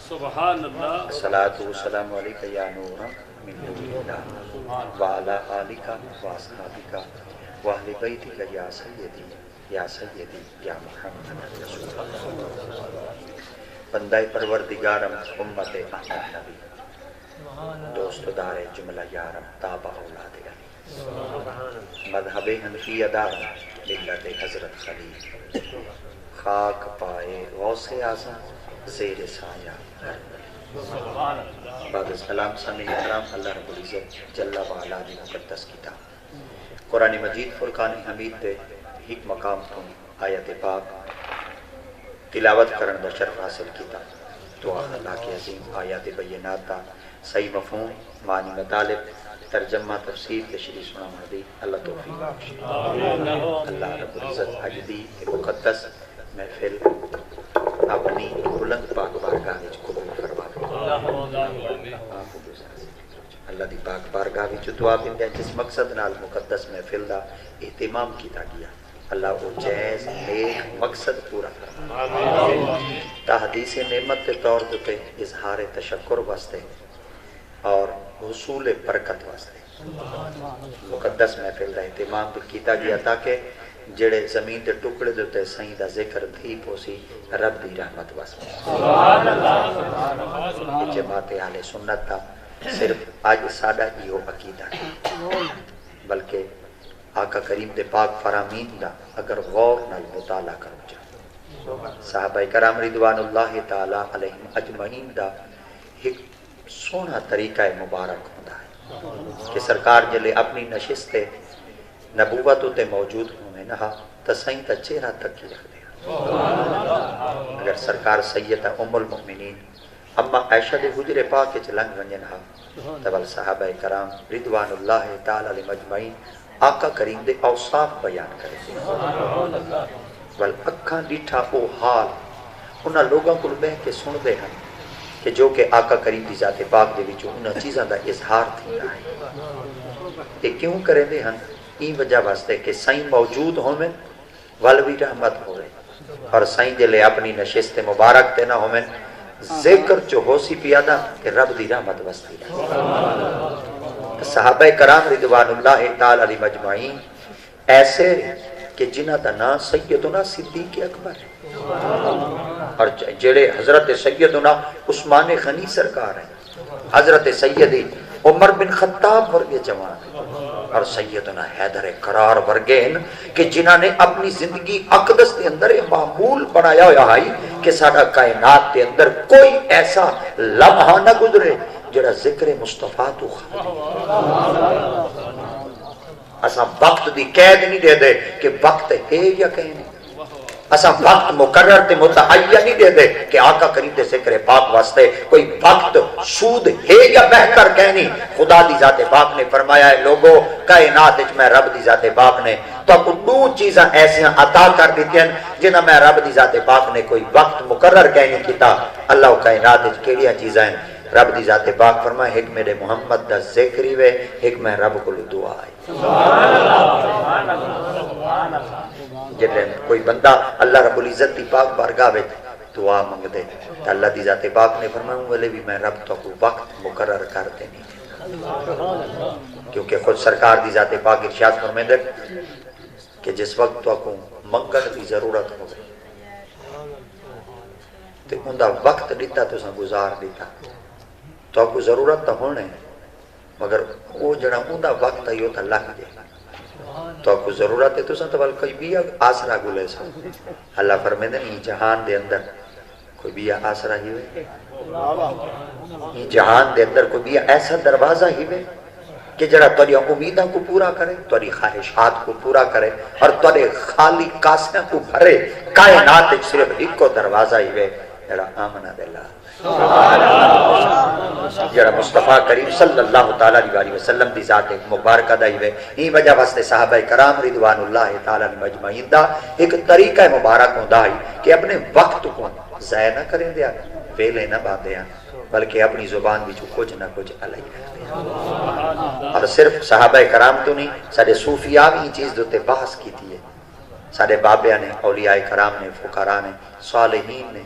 سبحان اللہ. الصلاۃ والسلام علیک یا نور من نور اللہ وعلی آلک واصحابک واہل بیتک یا سیدی یا محمد رسول اللہ. بندہ پروردگارم امت احمد نبی دوست دار جملہ یارم تابع اولاد علی مذہب حنفی دارم ملت حضرت خلیل خاک پائے غوث اعظم زیر سایہ ہر ولی. بعد السلام سامعین کرام، اللہ رب العزت جل وعلا دی مقدس کتاب قرآن مجید فرقان حمید دے ایک مقام تو آیت پاک تلاوت کرن دا شرف حاصل کیتا. دعا اللہ کے عظیم آیات بینات دا صحیح مفہوم معنی مطالب ترجمہ تفسیر تشریح سنا مہدی اللہ توفیق بخشے. اللہ رب العزت اج دی مقدس محفل اپنی بلند پاک بارگاہ وچ قبول فرماوے. اللہ دی پاک بارگاہ وچ دعا پندے جس مقصد نال مقدس محفل دا اہتمام کیتا گیا اللہ وہ جائز نیک مقصد پورا فرمائے. تحدیث نعمت کے طور پہ اظہار تشکر واسطے اور حصول برکت واسطے مقدس محفل کا اہتمام کیتا گیا تاکہ جڑے زمین کے ٹکڑے دیتے سائیں دا ذکر تھی پوسی رب دی رحمت واسطے. جماعت اہل سنت دا صرف آج ساڈا ہی ہو عقیدہ ہے، بلکہ آقا کریم دے پاک فرامین دا اگر غور نال مطالعہ کرو جا صحابہ کرام رضوان اللہ تعالی علیہم اجمعین دا ایک سونا طریقہ مبارک ہوتا ہے کہ سرکار جلے اپنی نشست نبوت تے موجود ہوئے نہا تسائیں تا چہرہ تک ہی رکھ دیا. اگر سرکار سیدہ ام المؤمنین اما عائشہ دے حجر پاک کے چلنگ ونجن ہا تبل صحابہ کرام رضوان اللہ تعالی علیہم اجمعین آقا کریم دے اوصاف بیان کرے ول اکھاں ڈیٹھا او حال انہاں لوگاں کو بہ کے سن دے ہیں کہ جو کہ آقا کریم دی ذات پاک دے وچوں انہاں چیزاں دا اظہار تھیندا ہے. تے کیوں کرے دے ہیں؟ این وجہ واسطے کہ سائیں موجود ہوویں ول وی رحمت ہوے اور سائیں جلے اپنی نشست مبارک تے نہ ہوویں ذکر جو ہو سی پیادا کہ رب دی رحمت وستی ہے. صحابہ کرام رضوان اللہ تعالی علیہ مجمعین ایسے کہ جنہ دا نام سیدنا صدیق اکبر ہے اور جڑے حضرت سیدنا عثمان غنی سرکار ہیں، حضرت سیدی عمر بن خطاب ورگے جوان اور سیدنا حیدر کرار ورگے ہیں کہ جنہ نے اپنی زندگی اقدس کے اندر معمول بنایا ہوا ہے کہ سارا کائنات کے اندر کوئی ایسا لمحہ نہ گزرے جڑا ذکر مصطفیٰ تو خالی. اساں وقت دی قید نہیں دے دے کہ وقت ہے یا کہیں نہیں. اساں وقت مقرر تے متعین نہیں دے دے کہ آقا کریم دے ذکر پاک واسطے کوئی وقت سود ہے یا بہتر کہنی. خدا دی ذات پاک نے فرمایا ہے لوگو کائنات وچ میں رب دی ذات پاک نے تو کو دو چیزاں ایسیاں عطا کر دیتی ہیں جنہاں میں رب دی ذات پاک نے کوئی وقت مقرر کہنی کیتا. اللہ کائنات وچ کیڑیاں چیزاں ہیں؟ رب دی ذات پاک فرمائے ایک میرے محمد دا ذکر ہی وے ایک میں رب کو دعا ہے. جب کوئی بندہ اللہ رب العزت دی پاک بارگاہ وچ دعا منگ دے تو اللہ دی ذات پاک نے فرمایا ویلے بھی میں رب تو کو وقت مقرر کر دینی کیونکہ خود سرکار دی ذات پاک ارشاد فرمائے کہ جس وقت تو کو منگن دی ضرورت ہو تے اوندا وقت دیتا تو سا گزار دیتا تو کو ضرورت تو ہونے مگر وہ جڑا اوندا وقت ہے تو لگ جائے تو کو ضرورت ہے تو سا تو کوئی بھی آسرا گلے سا. اللہ فرمیندے نہیں جہان دے اندر کوئی بھی آسرا ہی ہوئے جہان دے اندر کوئی بھی ایسا دروازہ ہی ہوئے کہ جڑا تیری امیداں کو پورا کرے تیری خواہشات کو پورا کرے اور تیرے خالی کاسیاں کو بھرے. کائنات صرف ایک کو دروازہ ہی ہوئے جڑا آمنہ باللہ جڑا مصطفیٰ کریم صلی اللہ تعالیٰ علیہ وسلم دی ذات ایک مبارکہ دا ہی ہی وجہ واسطے صحابہ کرام رضوان اللہ تعالیٰ مجمعین دا ایک طریقہ مبارک ہوتا ہے کہ اپنے وقت کو ضائع نہ کریں دیا ویلے نہ باندھے ہیں بلکہ اپنی زبان بھی کچھ نہ کچھ علیہ رکھتے ہیں. اور صرف صحابہ کرام تو نہیں سارے صوفیاء بھی چیز دوتے بحث کی تھی ہے. سارے بابیاں نے اولیاء کرام نے فقراء نے صالحین نے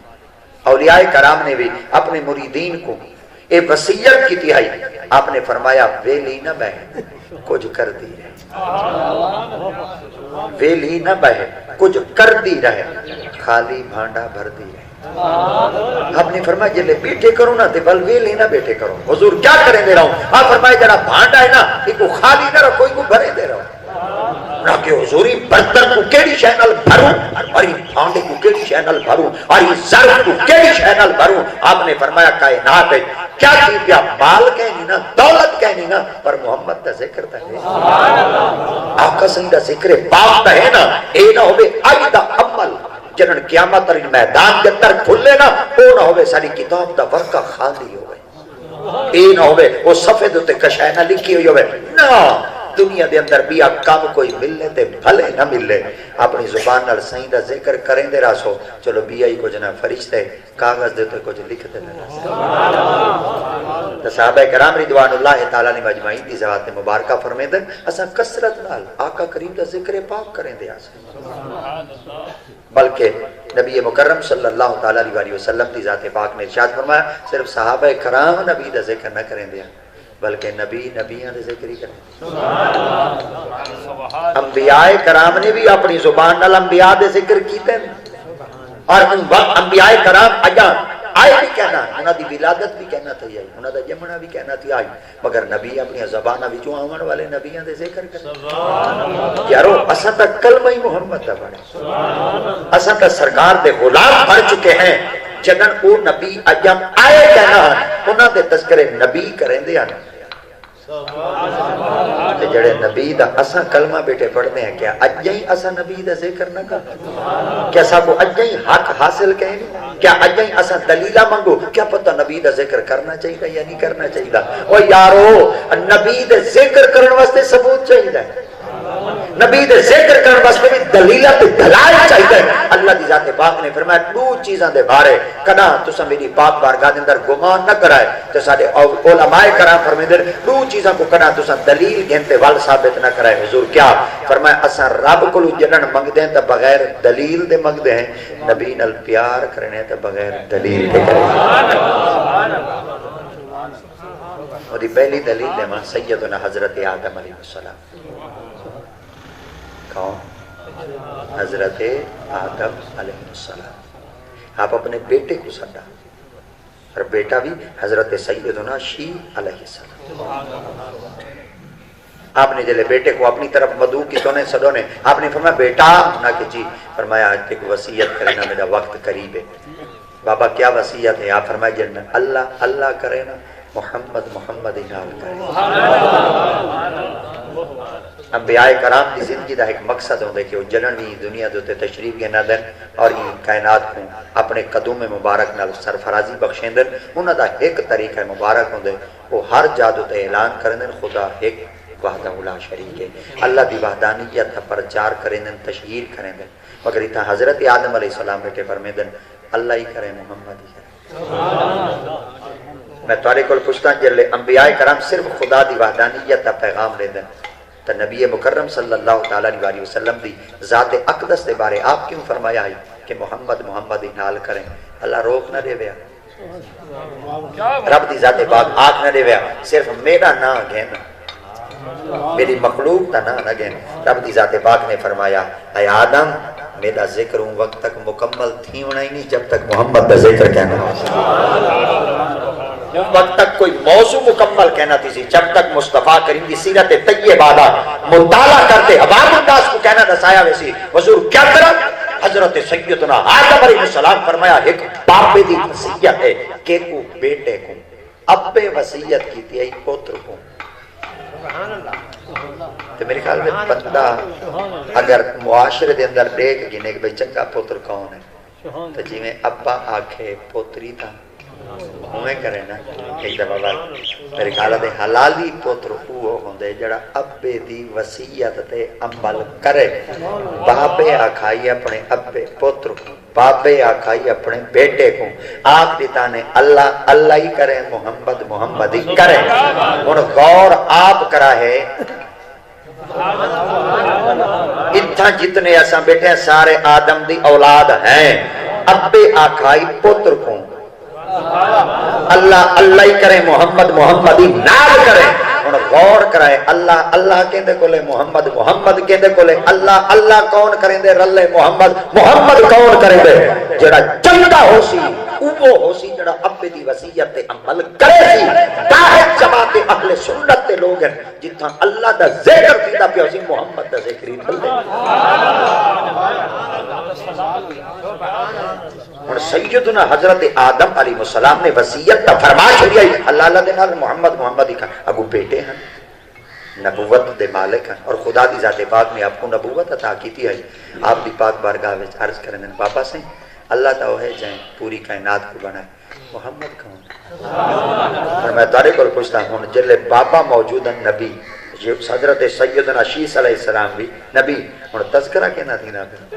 اولیاء کرام نے بھی اپنے مریدین کو اے وصیت کی تھی، آپ نے فرمایا ویلی نہ بہن کچھ کر دی رہے، ویلی نہ بہن کچھ کر دی رہے، خالی بھانڈا بھر دی رہے۔ آپ نے فرمایا جلے بیٹھے کرو نا تے بل ویلی نہ بیٹھے کرو۔ حضور کیا کریں دے رہا ہوں؟ آپ فرمایا جڑا بھانڈا ہے نا ایک کو خالی نہ رکھو، ایک کو بھرے دے رہا ہوں نہ کہ حضوری برتن کو کیڑی شے نال بھروں اور یہ بھانڈے کو کیڑی شے نال بھروں اور یہ ظرف کو کیڑی شے نال بھروں۔ آپ نے فرمایا کائنات ہے کیا تھی پیا مال کہنی نا دولت کہنی نا پر محمد دا ذکر تا ہے، آقا صحیح دا ذکر پاک تا ہے نا، اے نہ ہوئے آئی دا عمل جنہاں قیامت اور میدان کے اندر کھلے نا او نہ ہوئے ساری کتاب دا ورقہ خالی ہوئے، اے نہ ہوئے وہ صفحے دوتے کشائے نہ لکھی ہوئی ہوئے نا دنیا دے اندر بھی کام کوئی ملنے تے بھلے نہ ملے، اپنی زبان نال صحیح دا ذکر کریں دے راسو۔ چلو بی آئی کو جنا فرشتے کاغذ دیتے کچھ لکھ دے راسو۔ صحابہ کرام رضوان اللہ تعالیٰ نے مجمعین دی ذوات مبارکہ فرمے دن اساں کثرت نال آقا کریم دا ذکر پاک کریں دے آسا، بلکہ نبی مکرم صلی اللہ تعالیٰ علیہ وسلم دی ذات پاک نے ارشاد فرمایا صرف صحابہ کرام نبی دا ذکر نہ کریں دیا بلکہ نبی نبیان دے ذکر ہی کریں۔ انبیاء کرام نے بھی اپنی زبان نال انبیاء دے ذکر کیتے ہیں اور انبیاء کرام اجاں آئے بھی کہنا انہاں دی ولادت بھی کہنا تھی آئی، انہاں دا جمنا بھی کہنا تھی آئی، مگر نبی اپنی زبانہ بھی جو آمن والے نبیان دے ذکر کریں۔ یارو اساں تک کلمہ محمد دا پڑھے، اساں تک سرکار دے غلام پڑھ چکے ہیں جنن او نبی اجم آئے کہنا انہاں دے تذکرے نبی کریں دے آنے جڑے نبی دا اساں کلمہ بیٹے پڑھتے ہیں کیا اجیں اساں نبی دا ذکر نہ کر، کیا سب اجیں حق حاصل کہیں، کیا اجیں اساں دلیلہ منگو، کیا پتہ نبی دا ذکر کرنا چاہیے یا نہیں کرنا چاہیے؟ او یارو نبی دا ذکر کرنے واسطے ثبوت چاہیے، نبی دے ذکر کرنے واسطے بھی دلیلت دلائل چاہیے۔ اللہ دی ذات پاک نے فرمایا دو چیزاں دے بارے کنا تساں میری پاک بارگاہ دے اندر گمان نہ کرائے تے ساڈے علماء کرام فرمیندے دو چیزاں کو کنا تساں دلیل گھنتے ول ثابت نہ کرائے۔ حضور کیا فرمایا اساں رب کولو جنن منگدے ہیں تے بغیر دلیل دے منگدے ہیں، نبی نال پیار کرنے تے بغیر دلیل دے کرے۔ اور پہلی دلیل دے ماں سیدنا حضرت آدم علیہ السلام، کون؟ حضرت آدم علیہ السلام۔ آپ اپنے بیٹے کو سڈا اور بیٹا بھی حضرت سیدنا شیع علیہ السلام۔ آپ نے جلے بیٹے کو اپنی طرف مدعو کی تو نے سدو نے آپ نے فرمایا بیٹا نہ کہ جی، فرمایا آج ایک وصیت کرنا میرا وقت قریب ہے۔ بابا کیا وصیت ہے؟ آپ فرمایا جنت اللہ اللہ کرے نا محمد محمد انال کرے۔ انبیاء کرام کی زندگی دا ایک مقصد ہوندے کہ وہ جنن بھی دنیا دوتے تشریف کے نہ دن اور یہ کائنات کو اپنے قدوم مبارک نال سرفرازی بخشیں دن، انہاں دا ایک طریقہ مبارک ہوندے وہ ہر جادو تے اعلان کریں دن خدا ایک وحدہ لا شریک ہے، اللہ دی وحدانیت پرچار کریں دن تشہیر کریں دن، مگر اتنا حضرت آدم علیہ السلام بیٹے فرمے دن اللہ ہی کرے محمد ہی کرے۔ میں تارے کل پوچھتا جلے انبیاء کرام صرف خدا دی وحدانیت تا پیغام لے دن تو نبی مکرم صلی اللہ تعالیٰ علیہ وسلم دی ذات اقدس دے بارے آپ کیوں فرمایا ہے کہ محمد محمد انال کریں؟ اللہ روک نہ دے ویا، رب دی ذات پاک آنکھ نہ دے ویا صرف میرا نا گھن، میری مخلوق تا نا نہ گھن۔ رب دی ذات پاک نے فرمایا اے آدم میرا ذکر ہوں وقت تک مکمل تھی ہونا ہی نہیں جب تک محمد دا ذکر کہنا، وقت تک کوئی موضوع مکمل کہنا تھی جب تک مصطفیٰ کریم کی سیرت طیبہ دا مطالعہ کرتے عوام الناس کو کہنا دسایا ویسی حضور کیا کرا؟ حضرت سیدنا آدم علیہ السلام فرمایا ایک باپے دی وصیت ہے کہ کو بیٹے کو ابے وصیت کی تھی پوتر کو۔ تو میرے خیال میں بندہ اگر معاشرے دے اندر دیکھ گنے کہ بھئی چنگا پوتر کون ہے تو جی میں ابا آکھے پوتری تھا ہوئے کرے نا ایک دفعہ بات میرے خیال ہے حلالی پوتر وہ ہوندے جڑا ابے دی وصیت تے عمل کرے۔ باپے آکھائی اپنے ابے پوتر کو، باپے آکھائی اپنے بیٹے کو، آنکھ دیتا نے اللہ اللہ ہی کرے محمد محمد ہی کرے۔ ان غور آپ کرا ہے اتھا جتنے ایسا بیٹھے سارے آدم دی اولاد ہیں، ابے آکھائی پتر کو اللہ اللہ ہی کرے محمد محمد ہی نال کرے اور غور کرائے اللہ اللہ کہندے کولے محمد محمد کہندے کولے اللہ اللہ کون کریں دے رلے محمد محمد کون کریں دے جڑا چنگا ہو سی وہ ہو سی جڑا ابے دی وصیت تے عمل کرے سی واحد جماعت اہل سنت تے لوگ ہیں جتھاں اللہ دا ذکر کیتا پیا سی محمد دا ذکر ہی بلدے اور سیدنا حضرت آدم علیہ السلام نے وصیت کا فرما چھڑیا اللہ اللہ دے نال محمد محمد ہی کھا اگو بیٹے ہیں نبوت دے مالک ہیں اور خدا دی ذات پاک نے آپ کو نبوت عطا کیتی ہے آپ دی پاک بارگاہ وچ عرض کرنے بابا سے اللہ تا ہے جائیں پوری کائنات کو بنائے محمد کون اور میں تارے کو پوچھتا ہوں جلے بابا موجود ہیں نبی حضرت سیدنا شیس علیہ السلام بھی نبی اور تذکرہ کہنا تھی نا پہ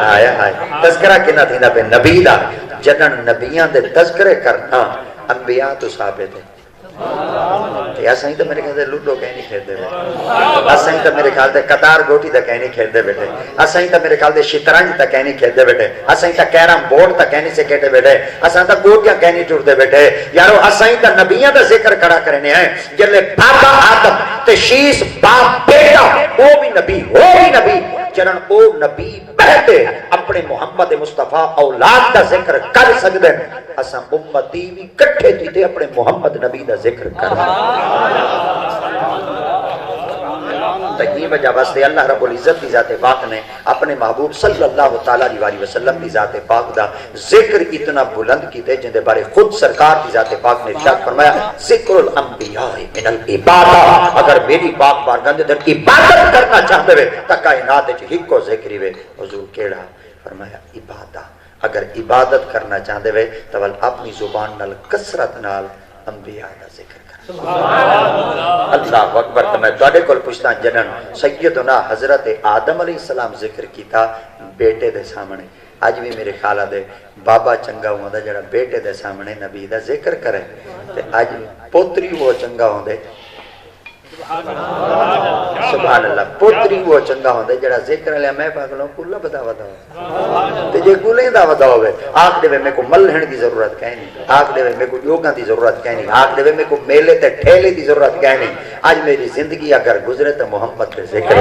آیا آئے تذکرہ کہنا تھی نا پہ نبی دا جنن نبیاں دے تذکرے کرنا انبیاء تو ثابت ہے ایسا ہی تو میرے خیال سے لوڈو کہیں نہیں کھیلتے بیٹھے ایسا ہی تو میرے خیال سے قطار گوٹی تک کہیں نہیں کھیلتے بیٹھے ایسا ہی تو میرے خیال سے شطرنج تک کہیں نہیں کھیلتے بیٹھے ایسا ہی تو کیرم بورڈ تک کہیں نہیں سے کھیلتے بیٹھے ایسا ہی تو گوٹیاں کہیں نہیں ٹوٹتے بیٹھے یارو ایسا ہی تو نبیاں دا ذکر کھڑا کرنے ہیں جلے بابا آدم تشیس باپ بیٹا وہ بھی نبی جنن او نبی بہتے اپنے محمد مصطفیٰ اولاد دا ذکر کر سکتے ہیں اساں امتی بھی کٹھے تھی اپنے محمد نبی دا ذکر کر تقیم وجہ واسطے اللہ رب العزت کی ذات پاک نے اپنے محبوب صلی اللہ تعالیٰ علیہ وسلم کی ذات پاک دا ذکر اتنا بلند کی تھے جن دے بارے خود سرکار کی ذات پاک نے ارشاد فرمایا ذکر الانبیاء من العبادہ اگر میری پاک بارگاہ دے اندر عبادت کرنا چاہتے ہوئے تا کائنات وچ ہکو ذکر ہوئے حضور کیڑا فرمایا عبادت اگر عبادت کرنا چاہتے ہوئے تو اپنی زبان نال کثرت نال انبیاء دا ذکر اللہ اکبر تو میں توڑے کل پوچھتا جنن سیدنا حضرت آدم علیہ السلام ذکر کیتا بیٹے دے سامنے آج بھی میرے خیالہ دے بابا چنگا ہوں دا جڑا بیٹے دے سامنے نبی دا ذکر کرے آج پوتری وہ چنگا ہوں دے سبحان اللہ پوتری وہ چنگا ہوں دے جڑا ذکر لیا میں پاکلوں کلا بدا بدا ہو تے جے کلیں دا بدا ہوئے آگ دے میں کو ملہن دی ضرورت کہیں نہیں آگ دے میں کو یوگاں دی ضرورت کہیں نہیں آگ دے میں کو میلے تے ٹھیلے دی ضرورت کہیں نہیں آج میری زندگی اگر گزرے تو محمد دے ذکر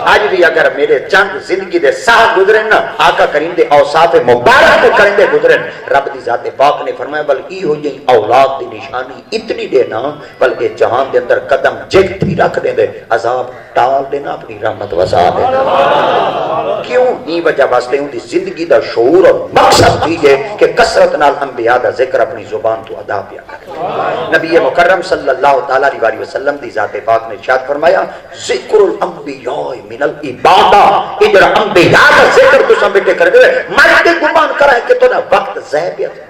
آج بھی اگر میرے چند زندگی دے ساہ گزرے نا آقا کریم دے اوصاف مبارک کو کریں دے گزرے رب دی ذات پاک نے فرمایا بلکہ ہو جائیں اولاد دی نشانی اتنی دینا بلکہ جہان دے اندر قدم جگ تھی رکھ دیں دے عذاب ٹال دینا اپنی رحمت وسا دینا کیوں ہی وجہ واسطے ہوں دی زندگی دا شعور اور مقصد دیجئے کہ کثرت نال انبیاء دا ذکر اپنی زبان تو ادا پیا کرے نبی مکرم صلی اللہ تعالیٰ علیہ وسلم دی ذات پاک نے ارشاد فرمایا ذکر الانبیاء من العبادہ ادھر انبیاء دا ذکر تو سمجھتے کر دے مرد گمان کرا ہے کہ تو نا وقت زہبیت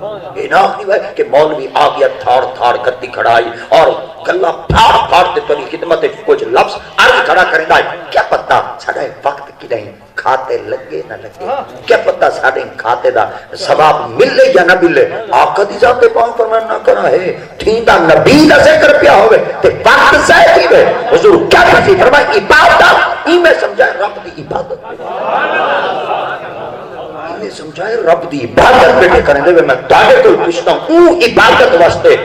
اناخ نہیں ہے کہ مولوی آگیا تھاڑ تھاڑ کرتی کھڑائی اور گلہ پھاڑ پھاڑتے تو نہیں خدمت کچھ لفظ عرض کھڑا کریں گا کیا پتہ ساڑھا وقت کی نہیں کھاتے لگے نہ لگے کیا پتہ ساڑھے کھاتے دا ثواب ملے یا نہ ملے آقا دی ذات پاک فرمان نہ کرا ہے تھیندہ نبی دا ذکر پیا ہوئے تے وقت زائد ہی ہوئے حضور کیا کسی فرمائے عبادت ہی میں سمجھائے رب دی عبادت نے سمجھائے رب دی عبادت بیٹھے کریں دے میں دعوے کو پوچھتا ہوں عبادت واسطے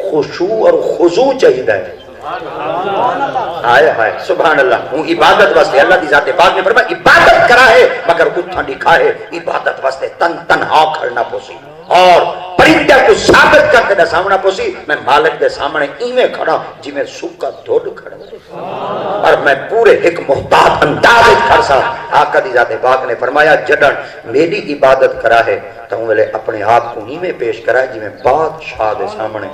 خشوع اور خضوع چاہیے ہے آئے آئے سبحان اللہ ہوں عبادت واسطے اللہ دی ذات پاک نے فرمایا عبادت کرا ہے مگر اٹھا دکھا ہے عبادت واسطے تن تنہا کھڑنا پوسی اور پرندہ کو ثابت کر کے سامنا پوسی میں مالک دے سامنے ایویں کھڑا جی میں سکا دھوڑ کھڑا اور میں پورے ایک محتاط انداز کھڑ سا آقا دی ذات پاک نے فرمایا جڑن میری عبادت کرا ہے تو میں اپنے آپ کو ایویں پیش کرا ہے جی میں بادشاہ دے سامنے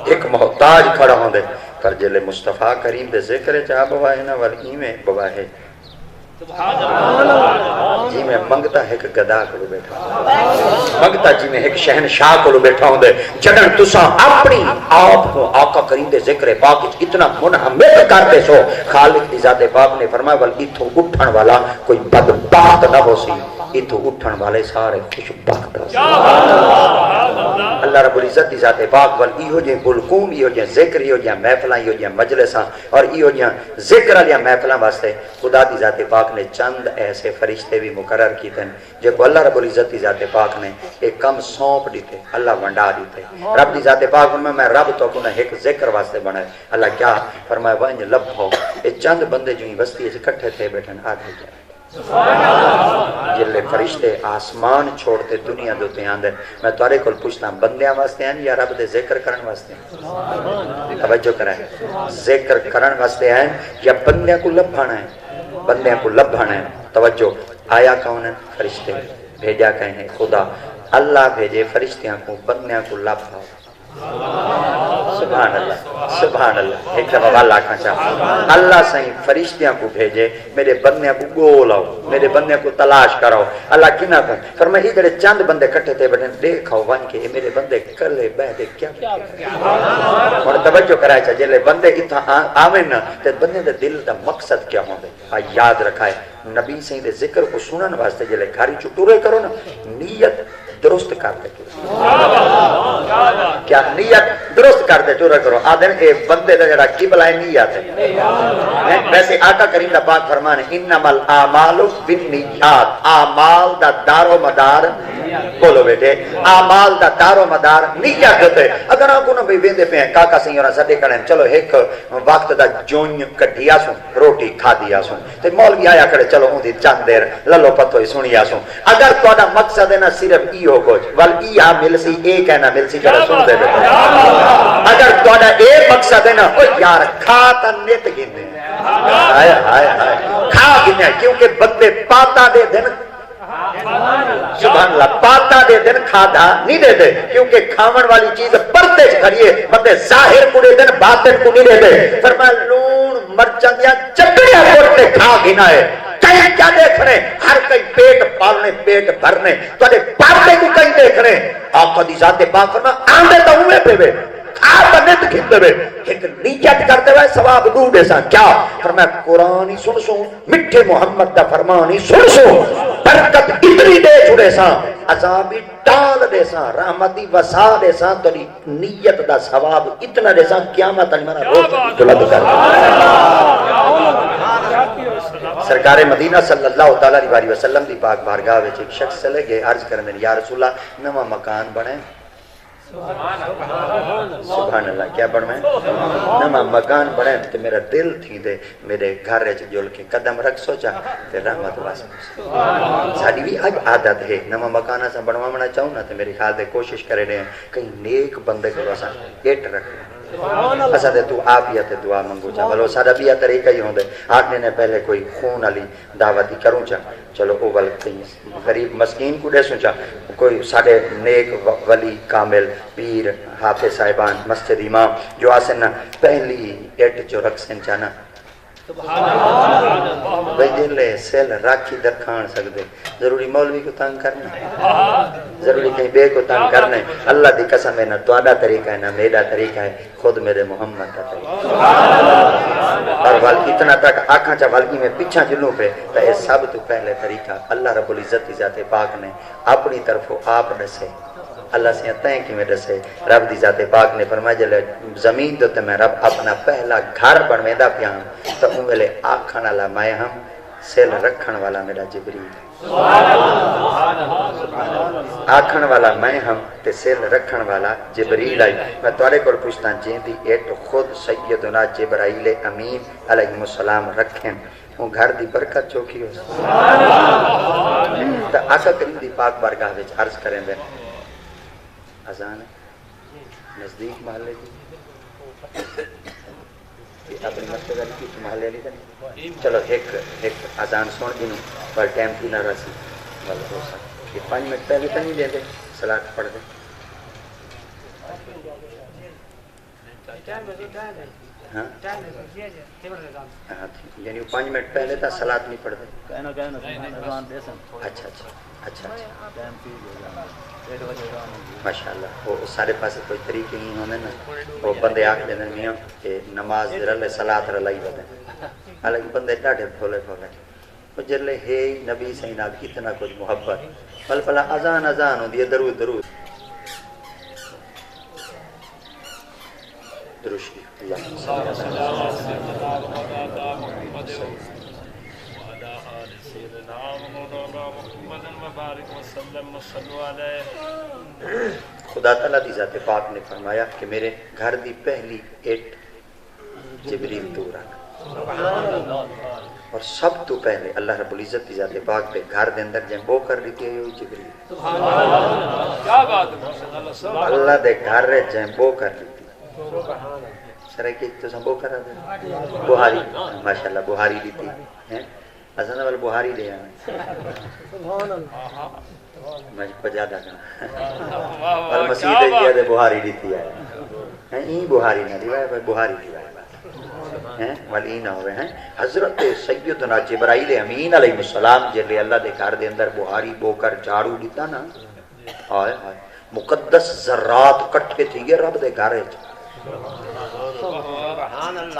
ایک محتاج کھڑا ہوں دے پر جلے مصطفیٰ کریم دے ذکر چاہ بواہ نا وال ایویں بواہ جی میں منگتا ایک گدا کو بیٹھا منگتا جی میں ایک شہنشاہ کو بیٹھا ہوں دے جڑن تساں اپنی آپ کو آقا کریم دے ذکر پاک اتنا منحمد کرتے سو خالق دی ذات پاک نے فرمایا ول ایتھوں اٹھن والا کوئی بدبخت نہ ہو سی ایتھوں اٹھن والے سارے خوش بخت ہو سی اللہ رب العزت دی ذات پاک ول ایہو جے بلکوم ایہو جے ذکر ایہو جے محفلاں ایہو جے مجلساں اور ایہو جے ذکر والی محفلاں واسطے خدا دی ذات پاک نے چند ایسے فرشتے بھی مقرر کیتے ہیں جے کو اللہ رب العزت دی ذات پاک نے ایک کم سونپ دیتے اللہ ونڈا دیتے رب دی ذات پاک میں رب تو کو ایک ذکر واسطے بنائے اللہ کیا فرمایا ونج لبھو یہ چند بندے جو ہی بستی سے اکٹھے تھے بیٹھن آدھے جائے جلے فرشتے آسمان چھوڑتے دنیا دوتے آندے میں توارے کل پوچھتا بندیاں واسطے ہیں یا رب دے ذکر کرن واسطے ہیں توجہ کرائیں ذکر کرن واسطے ہیں یا بندیاں کو لبھانا ہے بندیاں کو لبھانا ہے توجہ آیا کون ہے فرشتے بھیجا کہیں خدا اللہ بھیجے فرشتیاں کو بندیاں کو لبھاؤ سبحان اللہ ایک دفعہ اللہ کھا چاہا اللہ سائیں فرشتیاں کو بھیجے میرے بندیاں کو گول آؤ میرے بندیاں کو تلاش کراؤ اللہ کنا کن فرمایا ادھر چند بندے کٹھے تھے بیٹھے دیکھاؤ ون کے میرے بندے کلے بہدے کیا اور توجہ کرائے چاہے جلے بندے اتنا آویں نا تے بندے دے دل دا مقصد کیا ہوں دے یاد رکھائے نبی سائیں دے ذکر کو سنن واسطے جلے گھاری چٹورے کرو نا نیت درست کرتے کیا نیت درست کرتے چورا کرو آدھن اے بندے دا جڑا قبلہ نیت ہے ویسے آقا کریم دا پاک فرمانے انما الاعمال بالنیات اعمال دا دار و مدار بولو بیٹے اعمال دا دار و مدار نیت ہوتے اگر آپ کو نہ بھی ویندے پہ ہیں کاکا سنگھ اور صدے کریں چلو ایک وقت دا جون کٹیا سوں روٹی کھا دیا سوں تے مولوی آیا کرے چلو ہوں دی چند دیر للو پتوئی سنیا سوں اگر تو دا مقصد ہے نا صرف ای ہو کچھ ول ای آ مل سی ایک ہے نا مل سی جڑا سن دے بیٹے اگر تو دا اے مقصد ہے نا او یار کھا تا نیت گینے ہائے ہائے ہائے کھا گینے کیونکہ بندے پاتا دے دن سبحان اللہ پاتا دے دن کھادا نہیں دے دے کیونکہ کھاون والی چیز پردے سے کھڑیے بندے ظاہر کو دے دن باطن کو نہیں دے دے فرمایا لون مرچن یا چکڑیاں کوٹنے کھا گھنا ہے کہیں کیا دیکھ رہے ہر کئی پیٹ پالنے پیٹ بھرنے تو انہیں پاتے کو کہیں دیکھ رہے آقا دی ذات پاک فرمایا آندے تو ہوئے پہ بے کھاتا نیت کھلتے بے ایک نیت کرتے ہوئے ثواب ڈھونڈے سا کیا فرمایا قرآن سن سو مٹھے محمد دا فرمانی سن سو برکت اتنی دے چھوڑے سا عذابی ٹال دے سا رحمتی وسا دے سا تو نیت دا ثواب اتنا دے سا قیامت انمانا روز جلد کر سرکار مدینہ صلی اللہ علیہ وسلم دی پاک بارگاہ وچ ایک شخص چلے گئے عرض کرنے یا رسول اللہ نواں مکان بنے سبحان اللہ کیا بڑھویں نما مکان بڑھیں تو میرا دل تھی دے میرے گھر رہ جل کے قدم رکھ سوچا تے رحمت واسطے ساڑی بھی آج عادت ہے نما مکانہ سے بڑھوانا چاہوں نا تو میری خیال دے کوشش کرے رہے ہیں کہیں نیک بندے کو واسا ایٹ رکھیں اسا دے تو آپ یا تے دعا منگو چاہ بلو سادہ بھی طریقہ ہی ہوں دے آٹھنے نے پہلے کوئی خون علی دعوتی کروں چاہ چلو اول غریب مسکین کو دے سوچا کوئی ساڑے نیک ولی کامل پیر حافظ صاحبان مسجد امام جو آسن پہلی ایٹ جو رکھسن چاہنا بھئی دلے سیل راکھی درکھان سکتے ضروری مولوی کو تنگ کرنا ضروری کہیں بے کو تنگ کرنا اللہ دی قسم ہے نہ تو آدھا طریقہ ہے نہ میرا طریقہ ہے خود میرے محمد کا طریقہ اور والکی اتنا تک آنکھاں چاہ والکی میں پیچھا جلوں پہ تو یہ سب تو پہلے طریقہ اللہ رب العزت ذات پاک نے اپنی طرف آپ ڈسے اللہ سے تائیں کی میں دسے رب دی ذات پاک نے فرمایا جلے زمین تو تے میں رب اپنا پہلا گھر بنویدہ پیاں تو انہوں آکھن والا میں ہم سیل رکھن والا میرا جبریل آکھن والا میں ہم تے سیل رکھن والا جبریل آئی میں توارے کو پوچھتا جین دی ایٹ خود سیدنا جبرائیل امین علیہ السلام رکھیں وہ گھر دی برکت چوکی ہو تو آقا کریم دی پاک بارگاہ وچ عرض کریں دیں اذان ہے نزدیک محلے کی اپنی مسجد علی کی محلے علی کا چلو ایک اذان سن گی پر ٹائم تھی نہ رسی والا ہو سکتا یہ 5 منٹ پہلے تو نہیں دے دے صلاۃ پڑھ دے ہاں یعنی 5 منٹ پہلے تھا صلاۃ نہیں پڑھتے. اچھا اچھا اچھا اچھا ماشاء اللہ. وہ سارے پاسے کوئی طریقے نہیں ہونے نا. وہ بندے آکھ دیں میاں کہ نماز رلے صلاۃ رلائی بدے. حالانکہ بندے ڈاڈے بھولے بھولے وہ جلے ہے نبی سے نال اتنا کچھ محبت. بل بلا اذان اذان ہوندی ہے درود درود درشی خدا تعالیٰ دی ذات پاک نے فرمایا کہ میرے گھر دی پہلی اٹ جبریل تو رکھ. اور سب تو پہلے اللہ رب العزت دی ذات پاک دے گھر دے اندر جن بو کر دیتی ہے جبریل. اللہ دے گھر رے جن بو کر دیتی سرے کی تو سنبو کرا دے بہاری ماشاءاللہ بہاری دیتی ہیں حسن والا بہاری دے میں پجادا کا اور مسیح دے دے بہاری دیتی ہے این بہاری نہ دی بہاری دی ہیں ولی نہ ہوئے ہیں. حضرت سیدنا جبرائیل امین علیہ السلام جلے اللہ دے گھر دے اندر بہاری بو کر جھاڑو دیتا نا آئے آئے مقدس ذرات کٹھے تھی گئے رب دے گھر وچ.